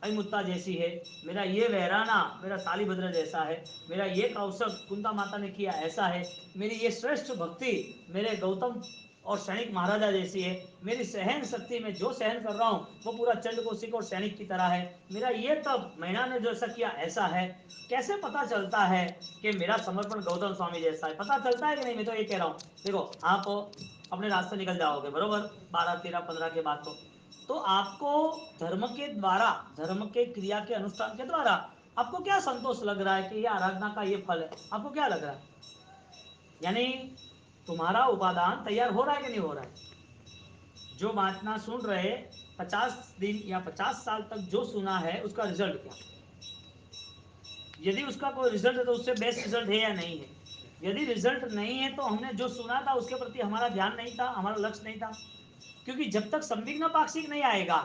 अमुत्ता जैसी है, मेरा ये वहराना मेरा सालीभद्र जैसा है, मेरा ये कौशल कुंता माता ने किया ऐसा है, मेरी ये श्रेष्ठ भक्ति मेरे गौतम और सैनिक महाराजा जैसी है, मेरी सहन शक्ति में जो सहन कर रहा हूँ वो पूरा चंड कौशिक और सैनिक की तरह है, मेरा ये तब मैना ने जो ऐसा किया ऐसा है। कैसे पता चलता है कि मेरा समर्पण गौतम स्वामी जैसा है? पता चलता है कि नहीं? मैं तो ये कह रहा हूँ, देखो आप अपने रास्ते निकल जाओगे बरोबर 12 13 15 के बाद, तो आपको धर्म के द्वारा, धर्म के क्रिया के अनुष्ठान के द्वारा आपको क्या संतोष लग रहा है कि ये आराधना का ये फल है? आपको क्या लग रहा है? यानी तुम्हारा उपादान तैयार हो रहा है कि नहीं हो रहा है? जो बातना सुन रहे 50 दिन या 50 साल तक जो सुना है उसका रिजल्ट क्या? यदि उसका कोई रिजल्ट है तो उससे बेस्ट रिजल्ट है या नहीं है? यदि रिजल्ट नहीं है तो हमने जो सुना था उसके प्रति हमारा ध्यान नहीं था, हमारा लक्ष्य नहीं था। क्योंकि जब तक संविघ्न पाक्षिक नहीं आएगा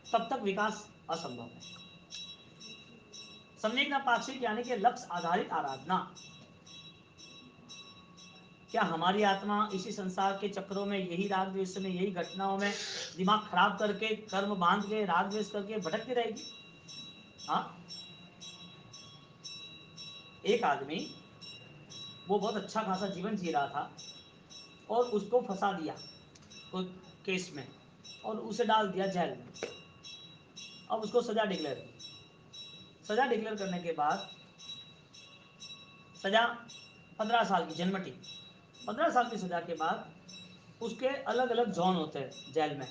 तब तक विकास असंभव है। संविघ्न पाक्षिक यानी कि लक्ष्य आधारित आराधना। क्या हमारी आत्मा इसी संसार के चक्रों में, यही राग द्वेष में, यही घटनाओं में दिमाग खराब करके, कर्म बांध के, राग द्वेष करके भटकती रहेगी? हाँ? एक आदमी वो बहुत अच्छा खासा जीवन जी रहा था और उसको फंसा दिया कोई केस में और उसे डाल दिया जेल में। अब उसको सजा डिक्लेयर की। सजा डिक्लेयर करने के बाद सजा 15 साल की जन्मटी। 15 साल की सजा के बाद उसके अलग अलग जोन होते हैं जेल में।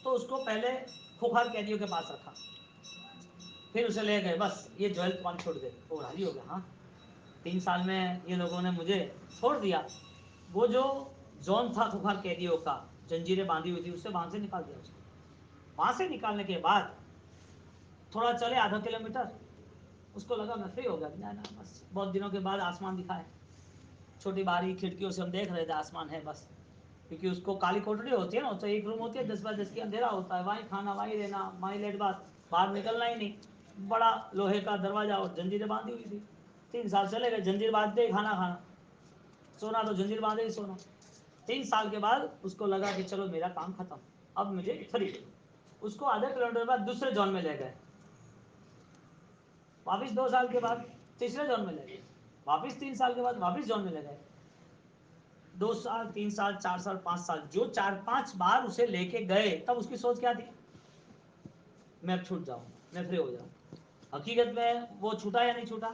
तो उसको पहले खुखार कैदियों के पास रखा, फिर उसे ले गए, बस ये जेल तुम्हारी छोड़ दे। वो राजी हो गया, हाँ 3 साल में ये लोगों ने मुझे छोड़ दिया। वो जो जोन था खुखार कैदियों का, जंजीरें बांधी हुई थी, उससे वहां से निकाल दिया उसको। वहां से निकालने के बाद थोड़ा चले आधा किलोमीटर, उसको लगा मैं फ्री हो गया ना, बस बहुत दिनों के बाद आसमान दिखा है। छोटी बारी खिड़कियों से हम देख रहे थे आसमान है बस, क्योंकि उसको काली कोठरी होती है ना, तो एक रूम होती है 10 बाय 10 की, अंधेरा होता है, वहीं खाना वहीं रहना, वहीं लेट बात, बाहर निकलना ही नहीं। बड़ा लोहे का दरवाजा और जंजीरें बांधी हुई थी। 3 साल चले गए, जंजीर बांधते ही खाना खाना, सोना तो जंजीर बांधे ही सोना। 3 साल के बाद उसको लगा कि चलो मेरा काम खत्म, अब मुझे फ्री। उसको आधे किलोमीटर बाद दूसरे जोन में ले गए, वापिस 2 साल के बाद तीसरे जोन में ले गए, वापिस 3 साल के बाद वापिस जोन में ले गए। 2 साल 3 साल 4 साल 5 साल, जो 4-5 बार उसे लेके गए, तब उसकी सोच क्या थी? मैं अब छूट जाऊं, मैं फ्री हो जाऊं। हकीकत में वो छूटा या नहीं छूटा?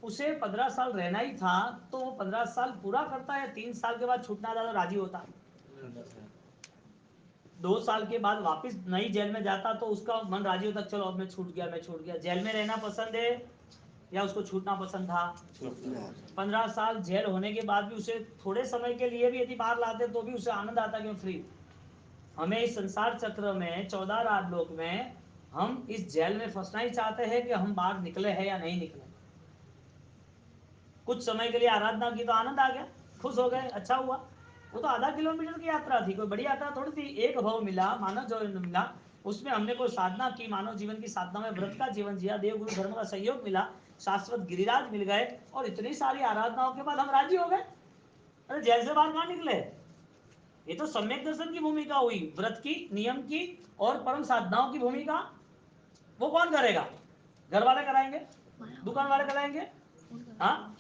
उसे 15 साल रहना ही था, तो वो 15 साल पूरा करता या 3 साल के बाद छूटना था तो राजी होता? 2 साल के बाद वापस नई जेल में जाता तो उसका मन राजी होता, चलो अब मैं छूट गया, मैं छूट गया। जेल में रहना पसंद है या उसको छूटना पसंद था? 15 साल जेल होने के बाद भी उसे थोड़े समय के लिए भी यदि बाहर लाते तो भी उसे आनंद आता कि फ्री। हमें इस संसार चक्र में 14 राजलोक में हम इस जेल में फंसना ही चाहते हैं कि हम बाहर निकले हैं या नहीं निकले। कुछ समय के लिए आराधना की तो आनंद आ गया, खुश हो गए, अच्छा हुआ। वो तो आधा किलोमीटर की यात्रा थी, कोई बड़ी यात्रा थोड़ी थी। एक भव मिला, मानव जीवन मिला, उसमें हमने कोई साधना की, मानव जीवन की साधना में व्रत का जीवन जिया, देव गुरु धर्म का सहयोग मिला, शाश्वत गिरिराज मिल गए, और इतनी सारी आराधनाओं के बाद हम राजी हो गए। अरे जेल से बाहर कहाँ निकले? ये तो सम्यक दर्शन की भूमिका हुई, व्रत की, नियम की और परम साधनाओं की भूमिका वो कौन करेगा? घर वाले कराएंगे, दुकान वाले कराएंगे, हाँ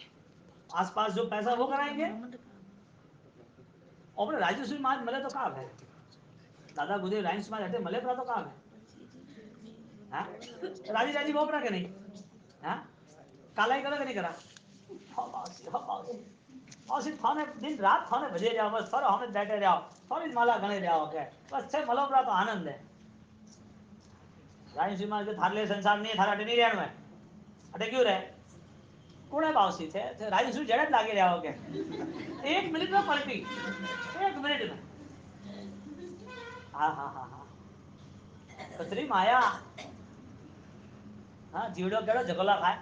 आसपास जो पैसा वो कराएंगे। और राजस्वी मार्ग मिले तो कहाँ है? દાદા ગુજે લાઇન્સમાં જતે મળે પ્રા તો કામ है हाँ राजी राजी बोल रहा कि नहीं हाँ काला ही करा कि नहीं करा और सिर्फ थाने दिन रात थाने बजे जाओ बस थोड़ा हमें बैठे जाओ थोड़ी माला गणे जाओ के बस छे मलो प्रा तो आनंद है रानी सीमा के थारले संसार नहीं थारा नहीं रहनो है अटे क्यों रहे कोने बावसी थे राजी सु जड़त लागे रहो के 1 मिनट में पलटी 1 मिनट में हाँ हाँ हाँ हाँ कतरी माया हाँ जीवड़ो केड़ो झगला खाए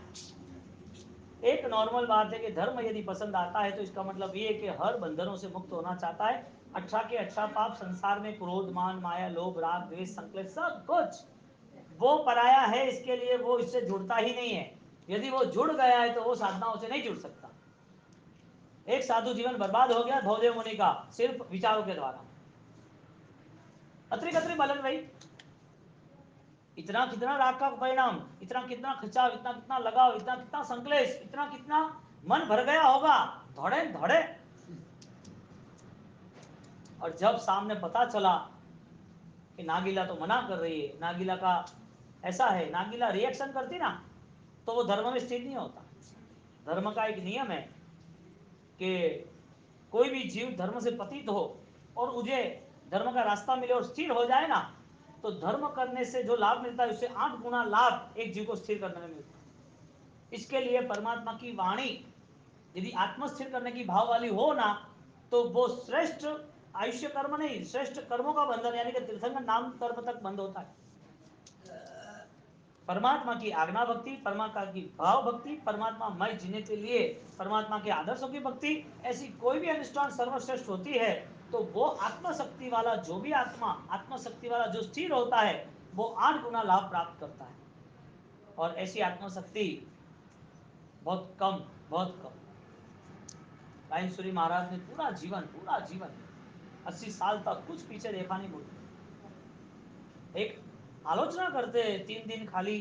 एक नॉर्मल बात है कि धर्म यदि पसंद आता है तो इसका मतलब ये है कि हर बंधनों से मुक्त होना चाहता है अच्छा के अच्छा पाप संसार में क्रोध मान माया लोभ राग द्वेष संकल्प सब कुछ वो पराया है इसके लिए वो इससे जुड़ता ही नहीं है यदि वो जुड़ गया है तो वो साधनाओं से नहीं जुड़ सकता एक साधु जीवन बर्बाद हो गया भवदेव मुनि का सिर्फ विचारों के द्वारा अतरी कतरी बलन भाई इतना कितना राग का परिणाम इतना कितना खिंचाव इतना कितना लगाव इतना कितना संकलेश इतना कितना मन भर गया होगा धोड़े धोड़े और जब सामने पता चला कि नागीला तो मना कर रही है नागीला का ऐसा है नागीला रिएक्शन करती ना तो वो धर्म में स्थिर नहीं होता धर्म का एक नियम है कि कोई भी जीव धर्म से पतित हो और मुझे धर्म का रास्ता मिले और स्थिर हो जाए ना तो धर्म करने से जो लाभ मिलता है उससे 8 गुना लाभ एक जीव को स्थिर करने में मिलता है इसके लिए परमात्मा की वाणी यदि आत्मस्थिर करने की भाव वाली हो ना तो वो श्रेष्ठ आयुष्य कर्म नहीं श्रेष्ठ कर्मों का बंधन यानी कि तीर्थंकर नाम कर्म तक बंद होता है परमात्मा की आज्ञा भक्ति परमात्मा की भाव भक्ति परमात्मा मय जीने के लिए परमात्मा के आदर्शों की भक्ति ऐसी कोई भी अनुष्ठान सर्वश्रेष्ठ होती है तो वो आत्मशक्ति वाला जो भी आत्मा आत्मशक्ति वाला जो स्थिर होता है वो 8 गुना लाभ प्राप्त करता है और ऐसी आत्मशक्ति बहुत कम रायेश्वरी महाराज ने पूरा जीवन 80 साल तक कुछ पीछे देखा नहीं बोलते एक आलोचना करते 3 दिन खाली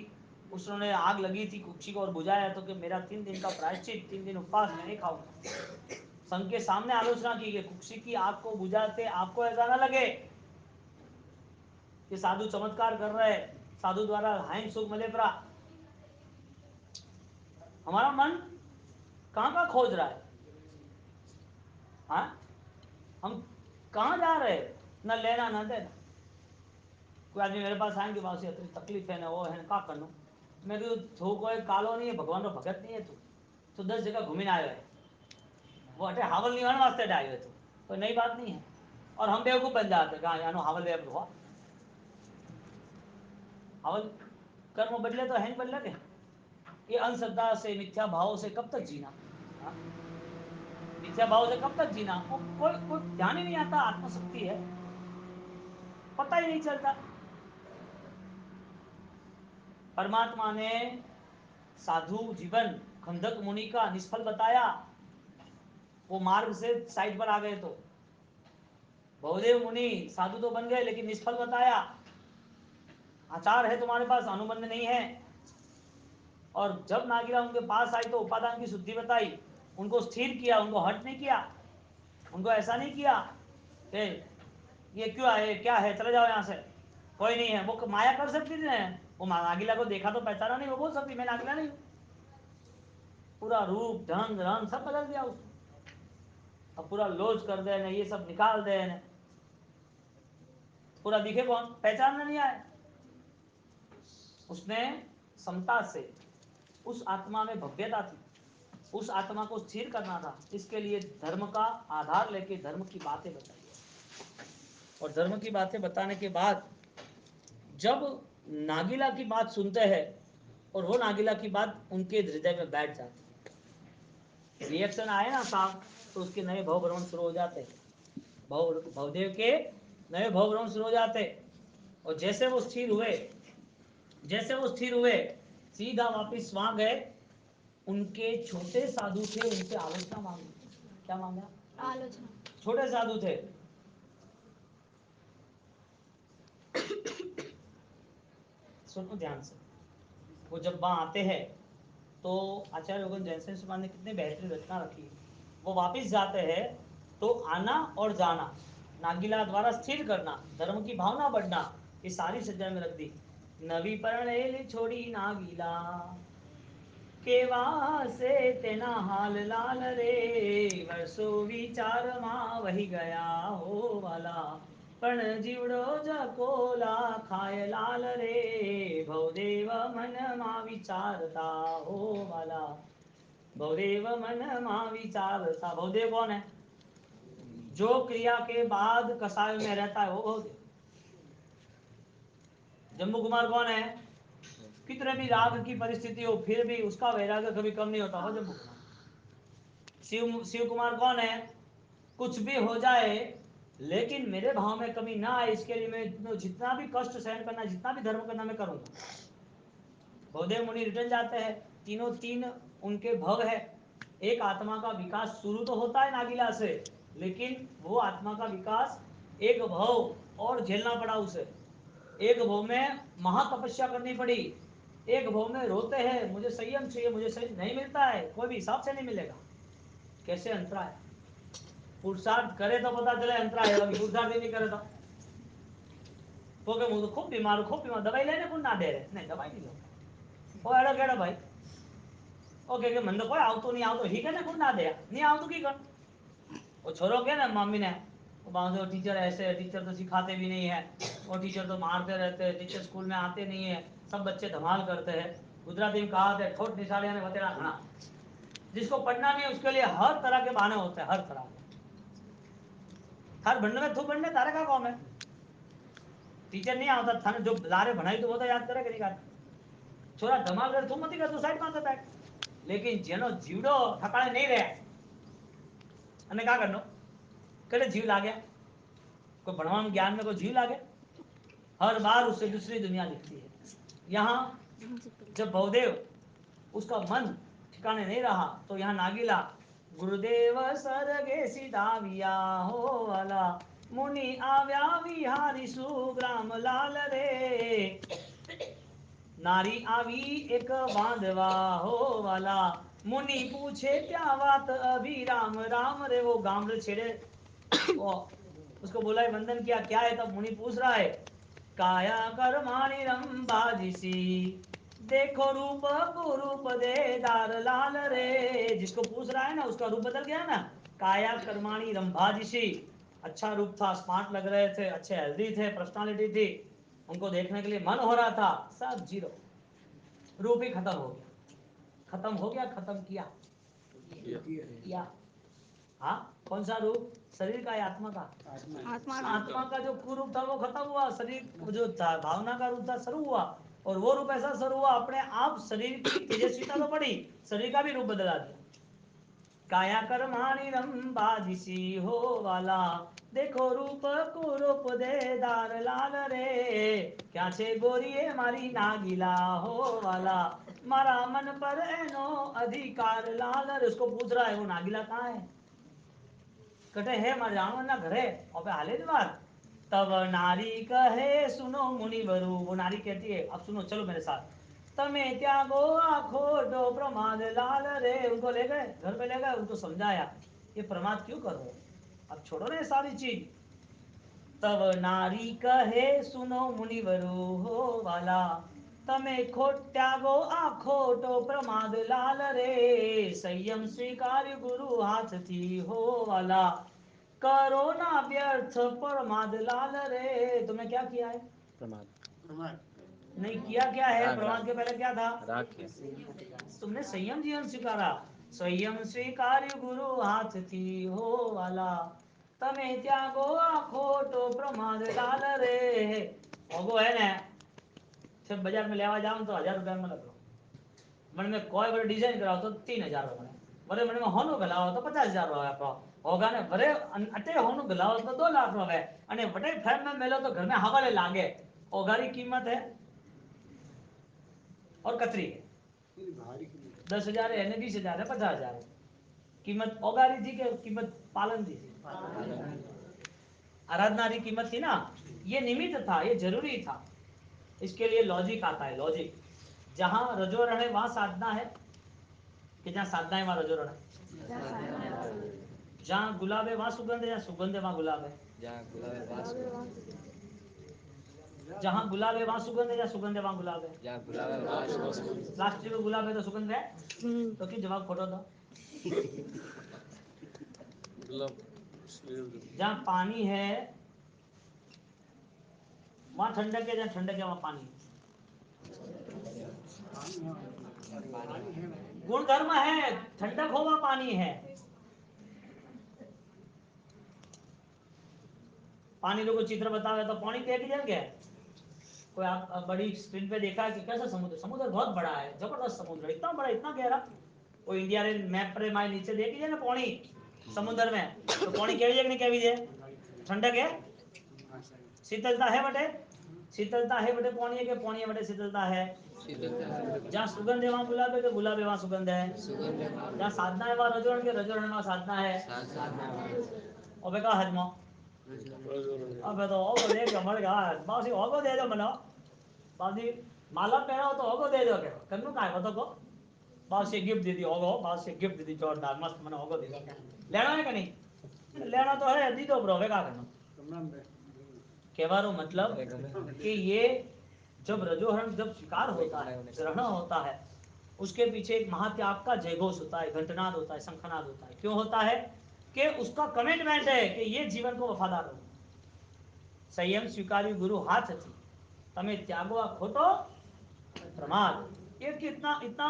उसने आग लगी थी कुक्षी को और बुझाया तो कि मेरा 3 दिन का प्रायश्चित 3 दिन उपवास मैं नहीं खाऊंगा संघ के सामने आलोचना की कि कुक्षी की आग को बुझाते आपको ऐसा ना लगे कि साधु चमत्कार कर रहे साधु द्वारा हाइन सुख मिले परा हमारा मन कहां खोज रहा है हाँ हम कहां जा रहे हैं न लेना न देना कोई आदमी मेरे पास आएंगे बात इतनी तकलीफ है ना वो है का करना मैं तो थो कोई कालो नहीं है भगवान रो भगत नहीं है तू 10 जगह घूमी आयो है वो अटे हावल निवारण वास्ते आयो है तू कोई नई बात नहीं है और हम बेवकूफ बन जाते कहा यानो हावल बेवकूफ हुआ हावल कर्म बदले तो है बदले के ये अंधश्रद्धा से मिथ्या भाव से कब तक जीना हाँ? मिथ्या भाव से कब तक जीना कोई ध्यान ही नहीं आता आत्मशक्ति है पता ही नहीं चलता परमात्मा ने साधु जीवन खंडक मुनि का निष्फल बताया वो मार्ग से साइड पर आ गए तो बहुदेव मुनि साधु तो बन गए लेकिन निष्फल बताया आचार है तुम्हारे पास अनुबंध नहीं है और जब नागिरा उनके पास आई तो उपादान की शुद्धि बताई उनको स्थिर किया उनको हट नहीं किया उनको ऐसा नहीं किया कि ये क्यों आए क्या है चले जाओ यहाँ से कोई नहीं है वो माया कर सकती थी वो नागिला को देखा तो पहचाना नहीं वो बोल सकती मैं नागिला नहीं पूरा रूप ढंग रंग सब बदल दिया उसने अब पूरा लोज कर दे ये सब निकाल दे पूरा दिखे कौन पहचानना नहीं आए उसने समता से उस आत्मा में भव्यता थी उस आत्मा को स्थिर करना था इसके लिए धर्म का आधार लेके धर्म की बातें बताई और धर्म की बातें बताने के बाद जब नागिला की बात सुनते हैं और वो नागिला की बात उनके हृदय में बैठ जाती है रिएक्शन आए ना साफ तो उसके नए भाव भ्रमण शुरू हो जाते भवदेव के नए भाव भ्रमण शुरू हो जाते और जैसे वो स्थिर हुए सीधा वापिस वहां गए उनके छोटे साधु थे उनसे आलोचना मांगी क्या मांगा आलोचना छोटे साधु थे सुनो ध्यान से वो जब वहां आते हैं तो आचार्य योगन जैनसेन सुमान ने कितने बेहतरीन रचना रखी है वो वापिस जाते हैं तो आना और जाना नागीला द्वारा स्थिर करना, धर्म की भावना बढ़ना, ये सारी सज्जा में रख दी। नवी परणेली छोड़ी नागीला, केवा से तेना हाल लाल रे, वर्षो विचार मा वही गया हो वाला, पण जीवड़ो जकोला खाय लाल रे, भवदेव मन मा विचारता हो वाला, भवदेव मन मा विचारता। भवदेव कौन है? जो क्रिया के बाद कसाय में रहता है वो भवदेव। जम्बू कुमार कौन है? कितने भी राग की परिस्थिति हो फिर भी उसका वैराग्य कभी कम नहीं होता। हो जम्बू कुमार। शिव कुमार कौन है? कुछ भी हो जाए लेकिन मेरे भाव में कमी ना आए, इसके लिए मैं जितना भी कष्ट सहन करना, जितना भी धर्म करना मैं करूंगा। भवदेव मुनि रिटर्न जाते हैं, तीनों तीन उनके भव है। एक आत्मा का विकास शुरू तो होता है नागीला से, लेकिन वो आत्मा का विकास एक भव और झेलना पड़ा उसे। एक भव में महातपस्या करनी पड़ी, एक भव में रोते हैं मुझे संयम चाहिए, मुझे संयम नहीं मिलता है, कोई भी हिसाब से नहीं मिलेगा। कैसे अंतरा है? पुरुषार्थ करे तो पता चले अंतरा है, अभी पुरुषार्थ ही नहीं करे तो के मुझे खूब बीमार दवाई लेने को ना दे रहे, नहीं दवाई नहीं लो ओ एडो केड़ो भाई ओके के मन तो कोई आवतो नहीं आवतो ही कने को ना दे नहीं आवतो की कर वो छोरो के ना मम्मी ने वो बांधो टीचर ऐसे, टीचर तो सिखाते भी नहीं है, और टीचर तो मारते रहते हैं, टीचर स्कूल में आते नहीं है, सब बच्चे धमाल करते हैं। गुजराती में कहा है ठोट निशालिया ने बतेरा घना। जिसको पढ़ना नहीं उसके लिए हर तरह के बहाने होते हैं, हर तरह के। हर भंड में थू भंड तारे का कौन है? टीचर नहीं आता था जो लारे बनाई तो वो तो याद करे कि नहीं करता। छोरा धमाल कर तू मत कर, तू साइड में बैठ। लेकिन जेनो जीवड़ो ठकाणे नहीं रहे अने क्या करनो कड़े जीव लागे, कोई भणवा ज्ञान में कोई जीव लागे, हर बार उससे दूसरी दुनिया दिखती है। यहाँ जब भवदेव उसका मन ठिकाने नहीं रहा तो यहाँ नागीला गुरुदेव सरगे सीधाविया हो वाला, मुनि आव्या विहारी सुग्राम लाल रे, नारी आवी एक बांधवा हो वाला, मुनि पूछे क्या बात अभी राम राम रे। वो गामड़े छेड़े वो उसको बोला है वंदन किया, क्या है? तब मुनि पूछ रहा है काया कर्माणि रंबाजिसी, देखो रूप को रूप दे दार लाल रे। जिसको पूछ रहा है ना उसका रूप बदल गया ना। काया कर्माणि रंभाजिसी, अच्छा रूप था, स्मार्ट लग रहे थे, अच्छे हेल्दी थे, पर्सनालिटी थी, उनको देखने के लिए मन हो रहा था, सब जीरो, रूप ही खत्म हो गया। खत्म हो गया, खत्म किया। हाँ, कौन सा रूप? शरीर का या आत्मा का? आत्मा का जो कुरूप था वो खत्म हुआ, शरीर जो था भावना का रूप था शुरू हुआ, और वो रूप ऐसा शुरू हुआ अपने आप शरीर की तेजस्विता तो बढ़ी, शरीर का भी रूप बदला दिया। काया कर्माणि रंबाजिसी हो वाला, देखो रूप को रूप दे दार लाल रे, क्या छे गोरी मारी नागीला हो वाला, मारा मन पर एनो अधिकार लाल रे। उसको पूछ रहा है वो नागीला कहाँ है? कटे है मारे जानो ना घरे और पे हाले दीवार। तब नारी कहे सुनो मुनिवरु, वो नारी कहती है अब सुनो चलो मेरे साथ। तमे त्यागो आखोटो प्रमाद लाल रे, उनको ले गए घर पे ले गए, उनको समझाया ये प्रमाद क्यों कर रहे हो, अब छोड़ो ना सारी चीज। तब नारी कहे सुनो मुनिवरु हो वाला, तमे खोट त्यागो आखोटो प्रमाद लाल रे, संयम स्वीकार गुरु हाथ थी हो वाला, करो ना व्यर्थ प्रमाद लाल रे। तुमने क्या किया है? प्रमाद नहीं किया क्या है? राग प्रमाद के पहले क्या था? राग किया। तुमने संयम जीवन स्वीकारा, संयम स्वीकार गुरु हाथ थी हो वाला, तमे त्यागो आखोटो प्रमाद लाल रे। ओगो है ने जब बाजार में लेवा जाओ तो 1000 रुपया में लगो, मन में कोई बड़े डिजाइन कराओ तो 3000 रुपया, बड़े मन में होनो गलाओ तो 50,000 रुपया होगा ने, बड़े अटे होनो गलाओ तो 2 लाख रुपया, अने बड़े फ्रेम में मेलो तो घर में हवाले लागे। ओगारी कीमत है और कतरी है 10,000 है, 20,000 है, 50,000 है। कीमत ओगारी थी कि कीमत पालन थी? आराधना की कीमत थी ना। ये निमित्त था, ये जरूरी था। इसके लिए लॉजिक आता है, लॉजिक। जहां रजोरण है वहां साधना है कि जहां साधना है वहां रजोरण है? जहां गुलाब है वहां सुगंध है, जहां सुगंध है वहां गुलाब है? जहाँ गुलाब है वहाँ सुगंध है, या सुगंध है वहाँ गुलाब है? प्लास्टिक में गुलाब है तो सुगंध है, तो क्यों जवाब खोटो था? जहाँ पानी है वहाँ ठंडक है, जहाँ ठंडक है वहाँ पानी है। गुण धर्म है, ठंडक हो वहाँ पानी है। पानी लोगों चित्र बतावे तो पानी देख जाएंगे। कोई आप बड़ी स्क्रीन पे देखा है कि कैसा समुद्र, समुद्र बहुत बड़ा है, जबरदस्त समुद्र, इतना बड़ा इतना गहरा। वो इंडिया रे मैप पर माय नीचे देखी जाए ना पानी समुद्र में, तो पानी केवी है कि नहीं केवी है? ठंडक है, शीतलता है बटे, शीतलता है बटे पानी है, कि पानी है बटे शीतलता है। जहाँ सुगंध है वहाँ गुलाब है, कि गुलाब है वहाँ सुगंध है। जहाँ साधना है वहाँ रजोरण, के रजोरण में साधना है। अबे का हजमा अबे तो ओगो दे के मर गया, बासी ओगो दे दो मनो, बासी माला पहनाओ तो ओगो दे दो के कन्नू का है बतो को, बासी गिफ्ट दी ओगो, बासी गिफ्ट दी जोरदार मस्त मनो ओगो दे दो। लेना है कि नहीं? लेना तो है, दी दो ब्रो, वे का करना। केवारो मतलब कि ये जब रजोहरण जब स्वीकार होता है, ग्रहण होता है, उसके पीछे एक महात्याग का जयघोष होता है, घंटनाद होता है, शंखनाद होता है। क्यों होता है? कि उसका कमिटमेंट है कि ये जीवन को वफादार रहूं। संयम स्वीकारी गुरु हाथ थी, तमे त्यागो आ खोटो प्रमाद। ये कितना इतना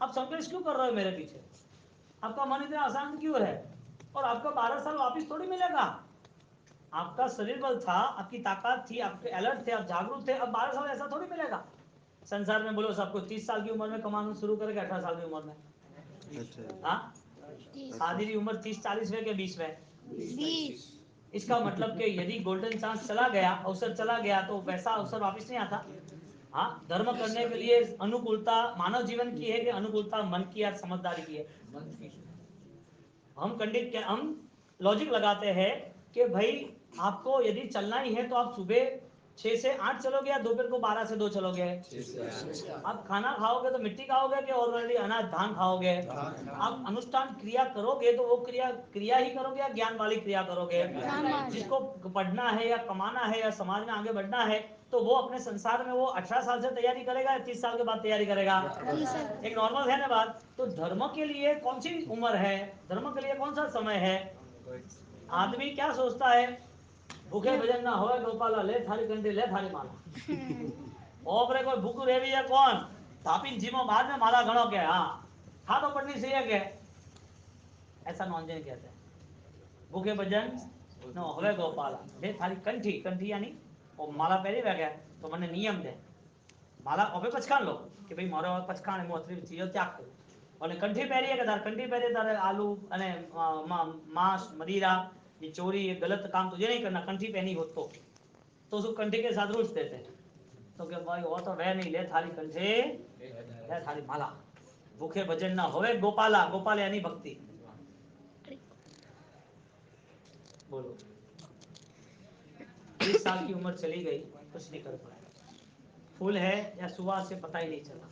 आप संघर्ष क्यों कर रहे हो मेरे पीछे? आपका मन इतना अशांत क्यों है? और आपका 12 साल वापिस थोड़ी मिलेगा। आपका शरीर बल था, आपकी ताकत थी, आपके अलर्ट थे, आप जागरूक थे, अब 12 साल ऐसा थोड़ी मिलेगा। संसार में बोलो सबको 30 साल की उम्र में कमाना शुरू करेगा, 18 साल की उम्र में। हाँ, शादी की उम्र 30-40 में के 20 में? 20। इसका मतलब कि यदि गोल्डन चांस चला गया, अवसर चला गया, तो वैसा अवसर वापस नहीं आता। हाँ, धर्म करने के लिए अनुकूलता मानव जीवन की है, कि अनुकूलता मन की या समझदारी की है? हम लॉजिक लगाते हैं कि भाई आपको यदि चलना ही है तो आप सुबह 6 से 8 चलोगे, या दोपहर को 12 से 2 चलोगे? आप खाना खाओगे तो मिट्टी खाओगे, कि ऑलरेडी अनाज धान खाओगे? आप अनुष्ठान क्रिया करोगे तो वो क्रिया ही करोगे, या ज्ञान वाली क्रिया करोगे? जिसको पढ़ना है या कमाना है या समाज में आगे बढ़ना है, तो वो अपने संसार में वो 18 साल से तैयारी करेगा, या 30 साल के बाद तैयारी करेगा? एक नॉर्मल है ना बात। तो धर्म के लिए कौन सी उम्र है, धर्म के लिए कौन सा समय है? आदमी क्या सोचता है? भूखे भजन ना होए गोपाला, ले थारी कंठी ले थारी माला। ओपरे कोई भूखू रेवी है कौन? तापी जीमो बाद में माला घणो के, हाँ खा तो पड़नी चाहिए के, ऐसा नॉनसेंस कहते हैं। भूखे भजन न होवे गोपाला, ले थारी कंठी, कंठी यानी वो माला पहरी वगे तो मने नियम दे माला ओपे पचकान लो, कि भाई मारो पचकान मो अतरी चीजो त्याग करो। અને કંઠી પહેરીએ કે તાર કંઠી પહેરે તારે આલू અને માંસ મદિરા ये चोरी ये गलत काम तुझे नहीं करना, कंठी पहनी हो तो उसको कंठी के साथ रूठ देते हैं। तो क्या भाई वो तो वह नहीं, ले थाली कंठे ले थाली माला, भूखे भजन ना होवे गोपाला, गोपाल यानी भक्ति। बोलो 20 साल की उम्र चली गई, कुछ नहीं कर पाए। फूल है या सुवास से पता ही नहीं चला,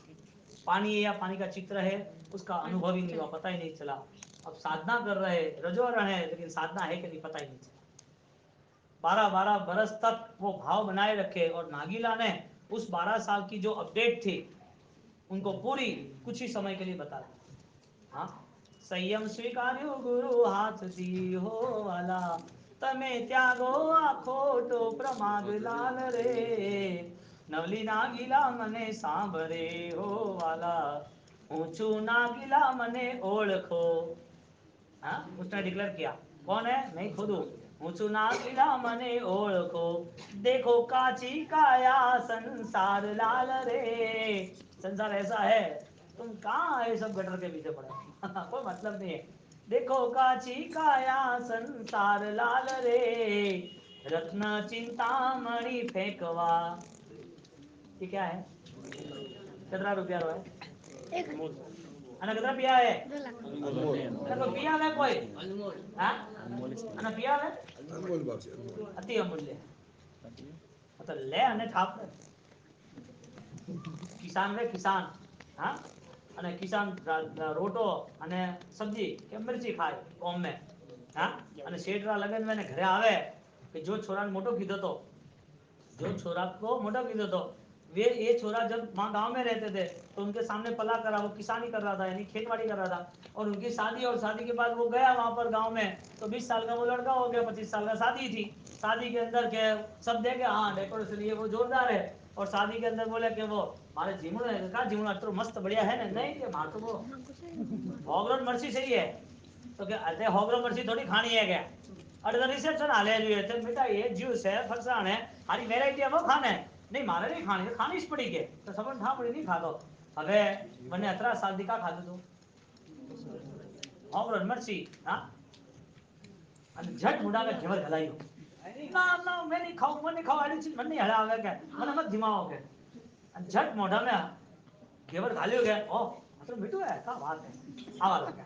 पानी है या पानी का चित्र है उसका अनुभव ही नहीं हुआ, पता ही नहीं चला। अब साधना कर रहे, रजोरण है, लेकिन साधना है कि नहीं पता ही नहीं चला। 12-12 बरस तक वो भाव बनाए रखे, और नागीला ने उस 12 साल की जो अपडेट थी उनको पूरी कुछ ही समय के लिए बता दी। हाँ, संयम स्वीकार्यो गुरु हाथ दी हो वाला, तमे त्यागो आ खोटो प्रमाद लाल रे, नवली नागीला मने सांभरे हो वाला, ऊंचू नागीला मने ओळखो। हाँ, उसने डिक्लेयर किया, कौन है? मैं खुद हूँ। ऊंचू नागीला मने ओळखो, देखो काची काया संसार लाल रे। संसार ऐसा है, तुम कहाँ है सब गटर के पीछे पड़े कोई मतलब नहीं है। देखो काची काया संसार लाल रे, रत्न चिंतामणि फेंकवा। ये क्या है? कितना रुपया रो है? અને કેટલા પિયા હે? અને કોઈ પિયા હે કોઈ? હા? અને પિયા હે? અતિ અમૂલ્ય. તો લે અને થાપ દે. કિસાન રે કિસાન. હા? અને કિસાન રોટો અને સબ્જી કે મિર્ચી ખાય કોમ में. હા? અને શેઠરા લગન में ઘરે આવે कि जो छोरा ने मोटो कीधो तो, जो छोरा को मोटो कीधो तो, वे ये छोरा जब वहाँ गांव में रहते थे तो उनके सामने पला करा, वो किसानी कर रहा था, यानी खेतवाड़ी कर रहा था, और उनकी शादी, और शादी के बाद वो गया वहाँ पर गांव में, तो 20 साल का वो लड़का हो गया, 25 साल का शादी थी। शादी के अंदर के सब देखे, हाँ डेकोरेशन ये वो जोरदार है, और शादी के अंदर बोले कि वो मारे जीवण है, कहा जीवण तो मस्त बढ़िया है ना, नहीं कि मार तो वो होगरोन मर्सी सही है, तो क्या अरे होगरो मर्सी थोड़ी खानी है क्या, अरे तो रिसेप्शन हाले जो है बेटा ये ज्यूस है फरसाण है हारी वेरायटी है वो खाना है, नहीं मारे नहीं खानी है, खानी पड़ी के तो सबन ठा पड़ी नहीं खातो, હવે મને 18 साल दी का खाधું તું હોગરોન મરસી હા અને झट मुंडा में घेवर घलायो ना ना मैं नहीं खाऊं, मैं नहीं खाऊं, आड़ी चीज मन नहीं हलावे के મને મત ધીમાવો के અને झट मोढ़ा में घेवर घालियो के ओ આ તો મીઠું है क्या बात है आवा लगा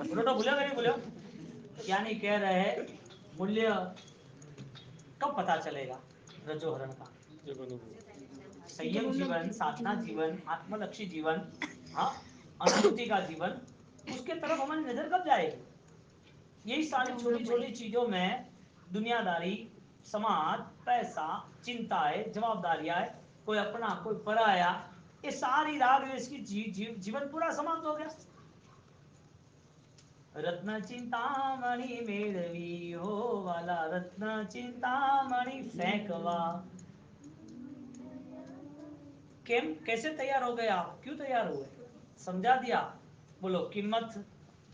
बोलो तो भूलो नहीं भूलो, यानी कह रहे मूल्य कब पता चलेगा रजोहरण का, संयम जीवन, साधना जीवन, आत्मलक्षी जीवन, हाँ अनुभूति का जीवन, उसके तरफ हमारी नजर कब जाएगी। यही सारी छोटी छोटी चीजों में दुनियादारी, समाज, पैसा, चिंताएं, जवाबदारियां, कोई अपना कोई पराया, ये सारी राग रेस की जीवन पूरा समाप्त हो गया। रत्न चिंतामणि मेळवी हो वाला, रत्न चिंतामणि फेंकवा, केम कैसे तैयार हो गए आप, क्यों तैयार हुए, समझा दिया, बोलो कीमत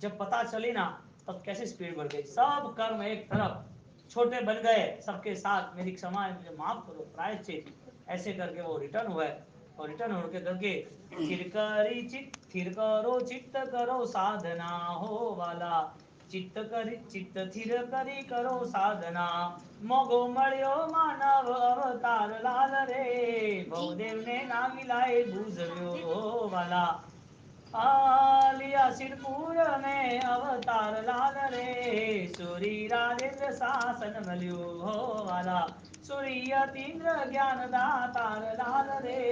जब पता चली ना तब कैसे स्पीड बढ़ गई, सब कर्म एक तरफ छोटे बन गए, सबके साथ मेरी क्षमा है, मुझे माफ करो, प्रायश्चित, ऐसे करके वो रिटर्न हुए, और रिटर्न होके करके थिर करो चित्त करो साधना हो वाला, चित्त थिर करी करो साधना, मोगो मळ्यो मानव अवतार लाल रे, भवदेव ने नामी लाए बूझव्यो वाला, आलिया सिरपुर में अवतार लाल रे, सूरी राजेंद्र शासन मल्यो हो वाला, सूर्य तीन्द्र ज्ञान दातार लाल रे,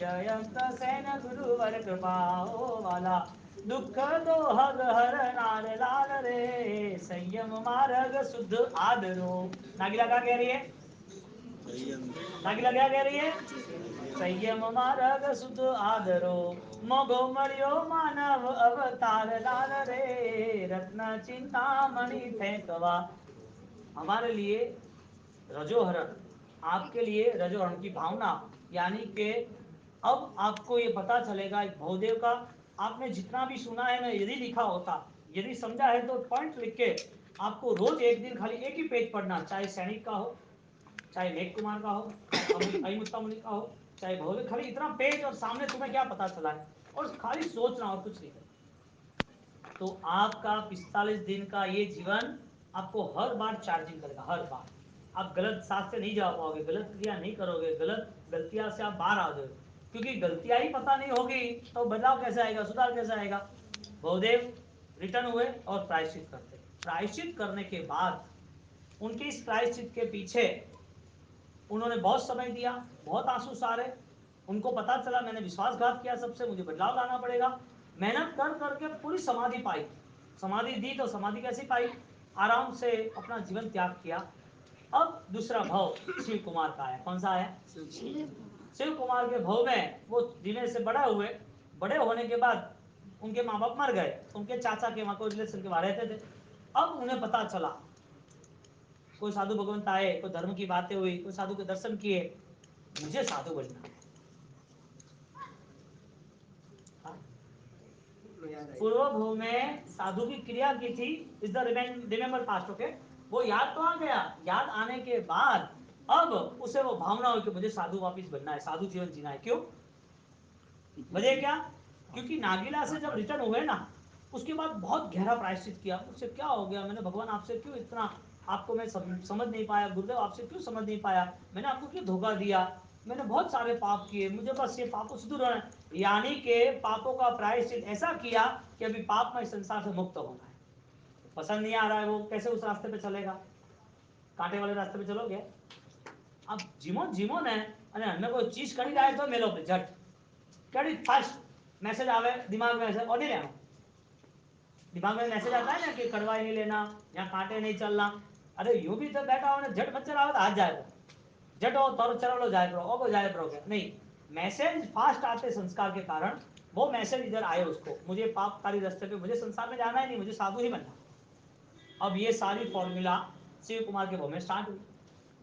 जयंत सेन गुरुवर कृपा हो वाला, दुख दोहग हर नार लाल रे, संयम मार्ग शुद्ध आदरो, नागिला क्या कह रही है, नागिला क्या कह रही है, संयम मार्ग शुद्ध आदरो, मोगो मरियो मानव अवतार लाल रे, रत्न चिंतामणि फेंकवा। हमारे लिए रजोहरण, आपके लिए रजोहरण की भावना, यानी कि अब आपको ये पता चलेगा भवदेव का, आपने जितना भी सुना है ना, यदि लिखा होता, यदि समझा है तो पॉइंट लिख के आपको रोज एक दिन खाली एक ही पेज पढ़ना, चाहे सैनिक का हो, चाहे मेघ कुमार का हो, अहिमुत्ता मुनि का हो, चाहे भवदेव, खाली इतना पेज और सामने तुम्हें क्या पता चला है, और खाली सोचना और कुछ नहीं करना, तो आपका 45 दिन का ये जीवन आपको हर बार चार्जिंग करेगा, हर बार आप गलत साथ से नहीं जा पाओगे, गलत क्रिया नहीं करोगे, गलत गलतियां से आप बाहर आ जाओगे, क्योंकि गलतियां ही पता नहीं होगी तो बदलाव कैसे आएगा, सुधार कैसे आएगा। भवदेव रिटर्न हुए और प्रायश्चित करते, प्रायश्चित करने के बाद उनके इस प्रायश्चित के पीछे उन्होंने बहुत समय दिया, बहुत आंसू सारे, उनको पता चला मैंने विश्वासघात किया सबसे, मुझे बदलाव लाना पड़ेगा, मेहनत कर करके पूरी समाधि पाई, समाधि दी तो समाधि कैसी पाई, आराम से अपना जीवन त्याग किया। अब दूसरा भाव शिव कुमार का आया, कौन सा आया, शिव कुमार के भाव में वो धीमे से बड़ा हुए, बड़े होने के बाद उनके माँ बाप मर गए, उनके चाचा के वहां कोई रिलेशन के वहां रहते थे, अब उन्हें पता चला, कोई साधु भगवंत आए, कोई धर्म की बातें हुई, कोई साधु के दर्शन किए, मुझे साधु बनना है। पूर्व भव में साधु की क्रिया की थी, is the remember past, okay, वो याद तो आ गया, याद आने के बाद अब उसे वो भावना हुई कि मुझे साधु वापिस बनना है, साधु जीवन जीना है। क्यों, वजह क्या, क्योंकि नागीला से जब रिटर्न हुए ना उसके बाद बहुत गहरा प्रायश्चित किया, मुझसे क्या हो गया, मैंने भगवान आपसे क्यों इतना, आपको मैं समझ नहीं पाया, गुरुदेव आपसे क्यों समझ नहीं पाया, मैंने आपको क्यों धोखा दिया, मैंने बहुत सारे पाप किए, मुझे बस ये पापों से दूर रहना, यानी के पापों का प्रायश्चित ऐसा किया कि अभी पाप में संसार से मुक्त होना है, पसंद नहीं आ रहा है वो, कैसे उस रास्ते पे चलेगा, कांटे वाले रास्ते पे चलोगे, अब जीमो ने અને હમે કોઈ ચીજ કરી જાય તો મેલો झट कड़ी फास्ट मैसेज आवे दिमाग में, ऐसे और नहीं लेना, दिमाग में मैसेज आता है ना कि कड़वा नहीं लेना या कांटे नहीं चलना, अरे यूं भी तो बैठा होने झट बच्चा आवे तो हाथ जाए झट हो तोर चलो जाए करो ओको जाए करो क्या नहीं, मैसेज फास्ट आते संस्कार के कारण वो मैसेज इधर आए उसको, मुझे पापकारी रास्ते पे, मुझे संसार में जाना ही नहीं, मुझे साधु ही बनना। अब ये सारी फॉर्मूला शिव कुमार के भव में स्टार्ट हुई।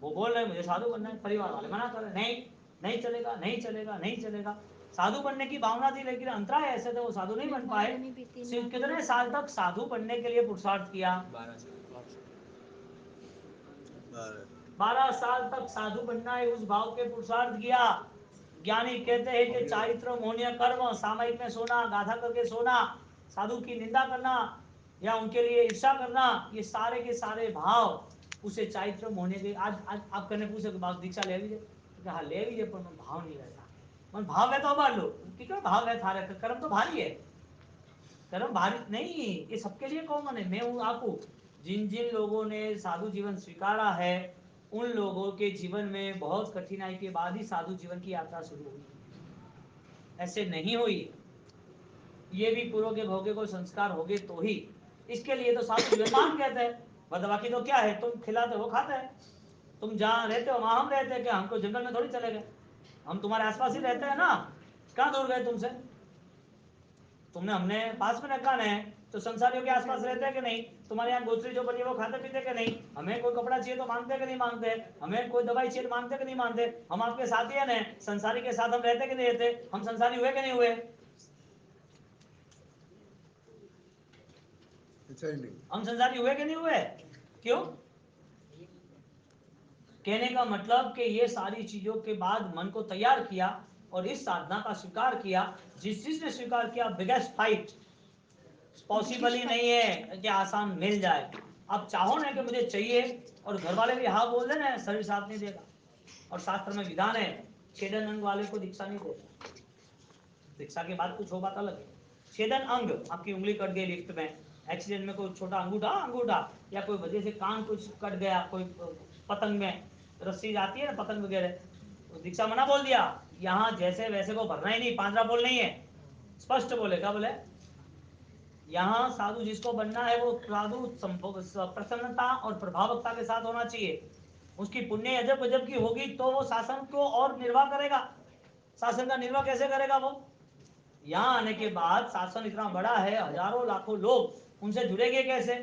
वो बोल रहे मुझे साधु बनना है, परिवार वाले मना कर रहे नहीं नहीं चलेगा नहीं चलेगा नहीं चलेगा। साधु बनने की भावना थी लेकिन अंतराय ऐसे थे वो साधु नहीं बन पाए। शिव कितने साल तक साधु बनने के लिए पुरुषार्थ किया? 12 साल तक साधु बनना है उस भाव के पुरुषार्थ किया। ज्ञानी कहते हैं कि चारित्र मोहनीय कर्म, सामयिक में सोना, गाथा करके सोना, साधु की निंदा करना या उनके लिए ईर्षा करना, ये सारे के सारे भाव उसे चारित्र मोहनीय के। आज आज आप करने पूछे कि बात दीक्षा ले लीजिए, तो हाँ ले लीजिए पर मन भाव नहीं रहता, मन भाव है तो बार लो क्यों भाव है थारे, कर्म तो भारी है, कर्म भारी नहीं, ये सबके लिए कॉमन है। मैं हूँ आप हूँ, जिन जिन लोगों ने साधु जीवन स्वीकारा है उन लोगों के जीवन में बहुत कठिनाई के बाद ही साधु जीवन की यात्रा शुरू हुई, ऐसे नहीं हुई। ये भी पूर्व के भोगे को संस्कार हो गए तो ही, इसके लिए तो साधु जीवन मान कहते हैं, बाकी तो क्या है, तुम खिलाते हो खाते हैं, तुम जहाँ रहते हो वहां हम रहते हैं क्या, हमको जंगल में थोड़ी चले गए, हम तुम्हारे आसपास ही रहते हैं ना, कहाँ दूर गए तुमसे, तुमने हमने पास में रखा है तो संसारियों के आसपास रहते हैं कि नहीं, तुम्हारे यहाँ गोचरी जो बनी है वो खाते पीते कि नहीं, हमें कोई कपड़ा चाहिए तो मांगते कि नहीं मांगते, हमें कोई दवाई चाहिए मांगते कि नहीं मांगते, हम आपके साथ ही है, संसारी के साथ हम रहते कि नहीं रहते, हम संसारी हुए कि नहीं हुए, हम संसारी हुए कि नहीं हुए, क्यों? कहने का मतलब कि ये सारी चीजों के बाद मन को तैयार किया और इस साधना का स्वीकार किया। जिस चीज ने स्वीकार किया, बिगेस्ट फाइट पॉसिबल ही नहीं है कि आसान मिल जाए। अब चाहो ना कि मुझे चाहिए और घर वाले भी हाँ बोल देना, शरीर साथ नहीं देगा। और शास्त्र में विधान है, छेदन अंग वाले को दीक्षा नहीं देता, दीक्षा के बाद कुछ हो बात अलग है। छेदन अंग, आपकी उंगली कट गई लिफ्ट में, एक्सीडेंट में कोई छोटा अंगूठा अंगूठा या कोई वजह से कान कुछ कट गया, कोई पतंग में रस्सी जाती है ना पतंग वगैरह, तो दीक्षा मना बोल दिया, यहाँ जैसे वैसे को भरना ही नहीं, पांचरा बोल नहीं है, स्पष्ट बोले, क्या बोले, यहाँ साधु जिसको बनना है वो साधु प्रसन्नता और प्रभावकता के साथ होना चाहिए, उसकी पुण्य अजब गजब की होगी तो वो शासन को और निर्वाह करेगा। शासन का निर्वाह कैसे करेगा वो, यहाँ आने के बाद शासन इतना बड़ा है, हजारों लाखों लोग उनसे जुड़ेंगे कैसे,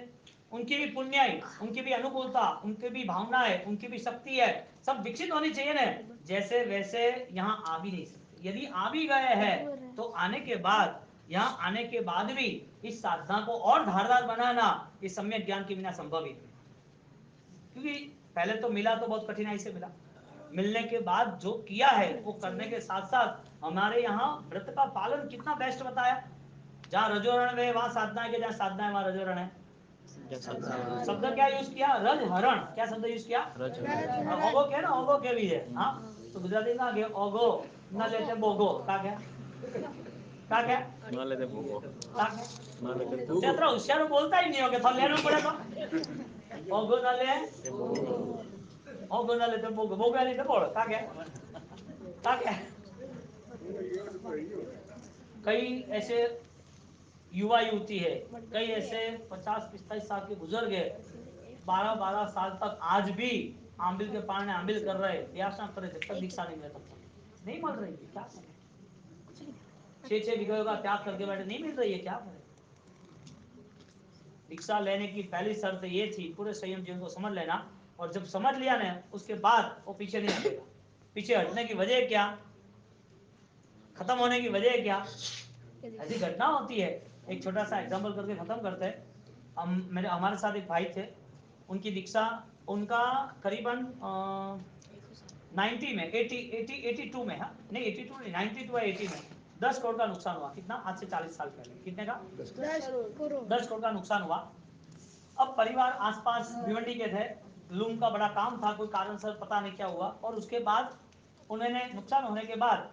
उनकी भी पुण्याई, उनकी भी अनुकूलता, उनकी भी भावनाएं, उनकी भी शक्ति है, सब विकसित होनी चाहिए ना, जैसे वैसे यहाँ आ भी नहीं सकते। यदि आ भी गए हैं तो आने के बाद, यहाँ आने के बाद भी इस साधना को और धारदार बनाना इस सम्यक ज्ञान के बिना संभव ही नहीं, क्योंकि पहले तो मिला तो बहुत कठिनाई से मिला, मिलने के बाद जो किया है वो करने के साथ साथ हमारे यहाँ व्रत का पालन कितना बेस्ट बताया, जहाँ रजोरण है वहां साधना है, जहाँ साधना है वहां रजोरण है। शब्द क्या यूज किया, रज हरण, क्या शब्द यूज किया, ओगो के ना, ओगो के भी है, हाँ तो गुजराती में आगे ओगो न लेते बोगो, का क्या न लेते भोगो, का क्या तेरा होशियार बोलता ही नहीं हो, थोड़ा लेना पड़े तो ओगो न ले, ओगो न लेते बोगो, बोगो नहीं तो बोल का क्या, कई ऐसे युवा युवती है, कई ऐसे 50-45 साल के बुजुर्ग है, 12-12 साल तक आज भी आंबिल के पानी आंबिल कर रहे, याचना कर रहे, जब तक दीक्षा नहीं मिले तब तक नहीं मिल रही है, क्या करें, 6-6 विघ्नों का त्याग करके बैठे, नहीं मिल रही है, क्या करें। दीक्षा लेने की पहली शर्त ये थी, पूरे संयम जीवन को समझ लेना, और जब समझ लिया ना उसके बाद वो पीछे नहीं हटेगा। पीछे हटने की वजह क्या, खत्म होने की वजह क्या, ऐसी घटना होती है। एक छोटा सा एग्जांपल करके खत्म करते हैं। मेरे हमारे साथ एक भाई थे, उनकी दीक्षा, उनका करीबन 90 में 82 में, हाँ नहीं 82 नहीं, 92 या 80 में 10 करोड़ का नुकसान हुआ। कितना, आज से 40 साल पहले, कितने का, 10 करोड़ का नुकसान हुआ। अब परिवार आसपास भिवंडी के थे, लूम का बड़ा काम था, कोई कारण से पता नहीं क्या हुआ, और उसके बाद उन्होंने नुकसान होने के बाद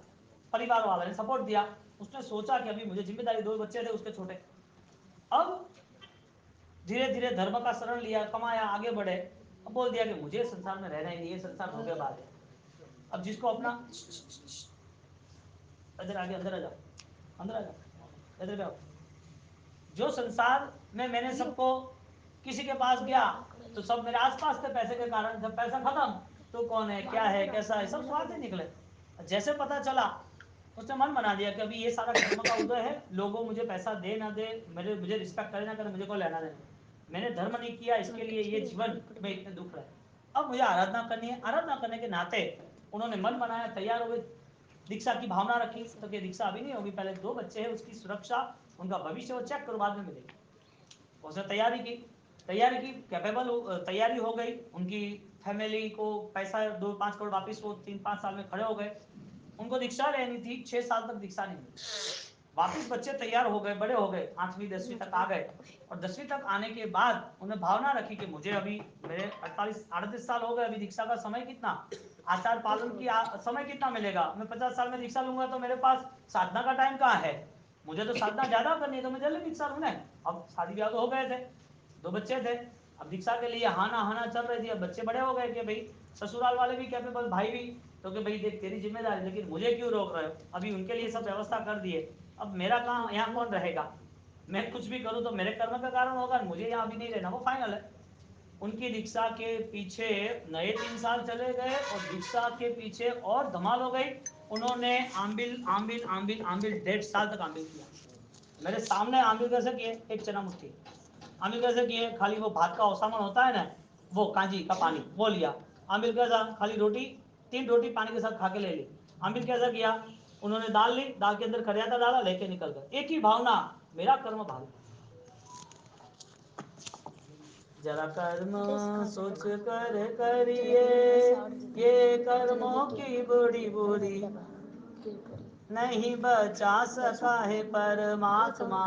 परिवार वालों ने सपोर्ट दिया। उसने सोचा कि अभी मुझे जिम्मेदारी, 2 बच्चे थे उसके छोटे, अब धीरे धीरे धर्म का शरण लिया, कमाया, आगे बढ़े, अब बोल दिया कि मुझे संसार में रहना ही नहीं, ये संसार धोखेबाज है। अब जिसको अपना, इधर आगे, अंदर आ जाओ, अंदर आ जाओ, इधर आओ, जो संसार में मैंने सबको किसी के पास गया तो सब मेरे आसपास थे, पैसे के कारण, जब पैसा खत्म तो कौन है, क्या है, कैसा है, सब स्वार्थी निकले। जैसे पता चला उसने मन बना दिया कि अभी ये सारा धर्म का उदय है, लोगों मुझे पैसा दे ना दे, मुझे रिस्पेक्ट करे ना करे, मुझे को लेना देना, मैंने धर्म नहीं किया, इसके लिए ये जीवन में इतने दुख रहे, अब मुझे आराधना करनी है। आराधना करने के नाते उन्होंने मन बनाया, तैयार हो गए, दीक्षा की भावना रखी। तो क्या दीक्षा अभी नहीं होगी, पहले 2 बच्चे हैं, उसकी सुरक्षा, उनका भविष्य वो चेक करो, बाद में मिलेगी। उसने तैयारी की, कैपेबल तैयारी हो गई, उनकी फैमिली को पैसा 2-5 करोड़ वापिस वो 3-5 साल में खड़े हो गए। उनको दीक्षा लेनी थी, 6 साल तक दीक्षा नहीं मिली। वापिस बच्चे तैयार हो गए, बड़े हो गए, 8वीं 10वीं तक आ गए, और 10वीं तक आने के बाद उन्हें भावना रखी कि मुझे अभी मेरे 38 साल हो गए, अभी दीक्षा का समय कितना, आचार पालन की समय कितना मिलेगा, मैं 50 साल में दीक्षा लूंगा तो मेरे पास साधना का टाइम कहाँ है, मुझे तो साधना ज्यादा करनी है, तो मैं जल्दी दीक्षा लूँ ना। अब शादी ब्याह तो हो गए थे, 2 बच्चे थे, अब दीक्षा के लिए हाना चल रही थी। अब बच्चे बड़े हो गए कि भाई ससुराल वाले भी कैपेबल, भाई भी, तो कि भाई देख तेरी जिम्मेदारी, लेकिन मुझे क्यों रोक रहे हो, अभी उनके लिए सब व्यवस्था कर दिए, अब मेरा कहाँ, यहाँ कौन रहेगा, मैं कुछ भी करूँ तो मेरे कर्म के कारण होगा, मुझे यहाँ भी नहीं रहना, वो फाइनल है। उनकी दीक्षा के पीछे नए 3 साल चले गए, और दीक्षा के पीछे और धमाल हो गई। उन्होंने आंबिल 1.5 साल तक आंबिल किया, मेरे सामने आंबिल कैसे किए, एक चना मुट्ठी आंबिल कैसे किए, खाली वो भात का औसामन होता है ना, वो कांजी का पानी वो लिया। आंबिल कैसा, खाली रोटी, 3 रोटी पानी के साथ खा के ले ली। आंबिल कैसा किया, उन्होंने दाल ली, दाल के अंदर खरियाता डाला, लेके निकल गए, एक ही भावना, मेरा कर्म भावी। जरा कर्म सोच कर करिए, ये कर्मों की बुरी बुरी, नहीं बचा सका है परमात्मा।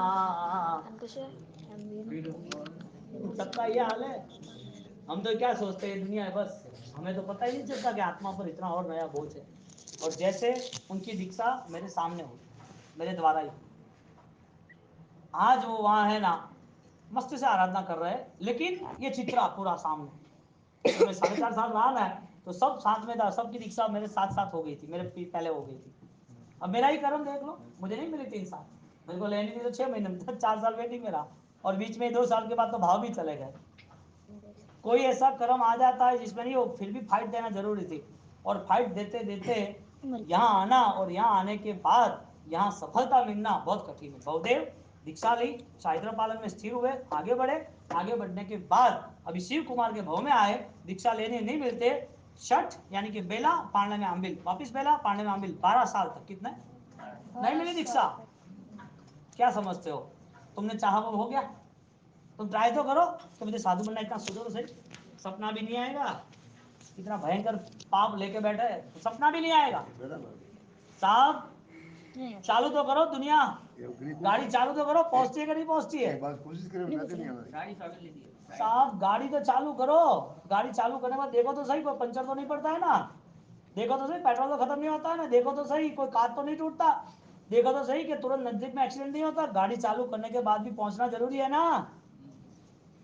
सबका ये हाल है। हम तो क्या सोचते हैं, दुनिया है बस, हमें तो पता ही नहीं चलता कि आत्मा पर इतना और नया बोझ है। और जैसे उनकी दीक्षा मेरे सामने हो, मेरे द्वारा ही, आज वो वहां है ना, मस्ती से आराधना कर रहे हैं, लेकिन ये चित्रा पूरा सामने, तो मैं 4.5 साल रहा ना, तो सब साथ में था, सबकी दीक्षा मेरे साथ साथ हो गई थी, मेरे पहले हो गई थी। अब मेरा ही कर्म देख लो, मुझे नहीं मिली 3 साल, मेरे को लेनी थी तो 6 महीने में, 4 साल वेटिंग में रहा, और बीच में 2 साल के बाद तो भाव भी चले गए। कोई ऐसा कर्म आ जाता है जिसमें नहीं हो, फिर भी फाइट देना जरूरी थी, और फाइट देते देते यहाँ आना, और यहाँ आने के बाद यहाँ सफलता मिलना बहुत कठिन है। बहुदेव दीक्षा ली, चारित्र पालन में स्थिर हुए, आगे बढ़े, आगे बढ़ने के बाद अभी शिव कुमार के भव में आए, दीक्षा लेने नहीं मिलते, छठ यानी कि बेला, पांडे में अम्बिल, वापिस बेला, पांडे में अम्बिल, 12 साल तक, कितने नहीं मिली दीक्षा। क्या समझते हो, तुमने चाहा वो हो गया, तुम ट्राई तो करो कि मुझे साधु बनना, इतना सोचो तो सही, सपना भी नहीं आएगा, इतना भयंकर पाप लेके बैठे है, तो सपना भी नहीं आएगा। साहब चालू तो करो, दुनिया गाड़ी चालू तो करो, पहुंचती है कि नहीं पहुंचती है, साहब गाड़ी तो चालू करो, गाड़ी चालू करने के बाद देखो तो सही कोई पंचर तो नहीं पड़ता है ना, देखो तो सही पेट्रोल तो खत्म नहीं होता है ना, देखो तो सही कोई कार तो नहीं टूटता, देखो तो सही कि तुरंत नजदीक में एक्सीडेंट नहीं होता। गाड़ी चालू करने के बाद भी पहुंचना जरूरी है ना।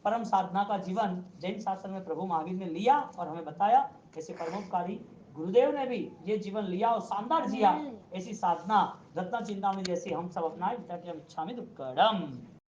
परम साधना का जीवन जैन शास्त्र में प्रभु महावीर ने लिया और हमें बताया, ऐसे परमोपकारी गुरुदेव ने भी ये जीवन लिया और शानदार जिया। ऐसी साधना रत्न चिंतामणि जैसी हम सब अपनाए, इच्छामि दुक्कडम।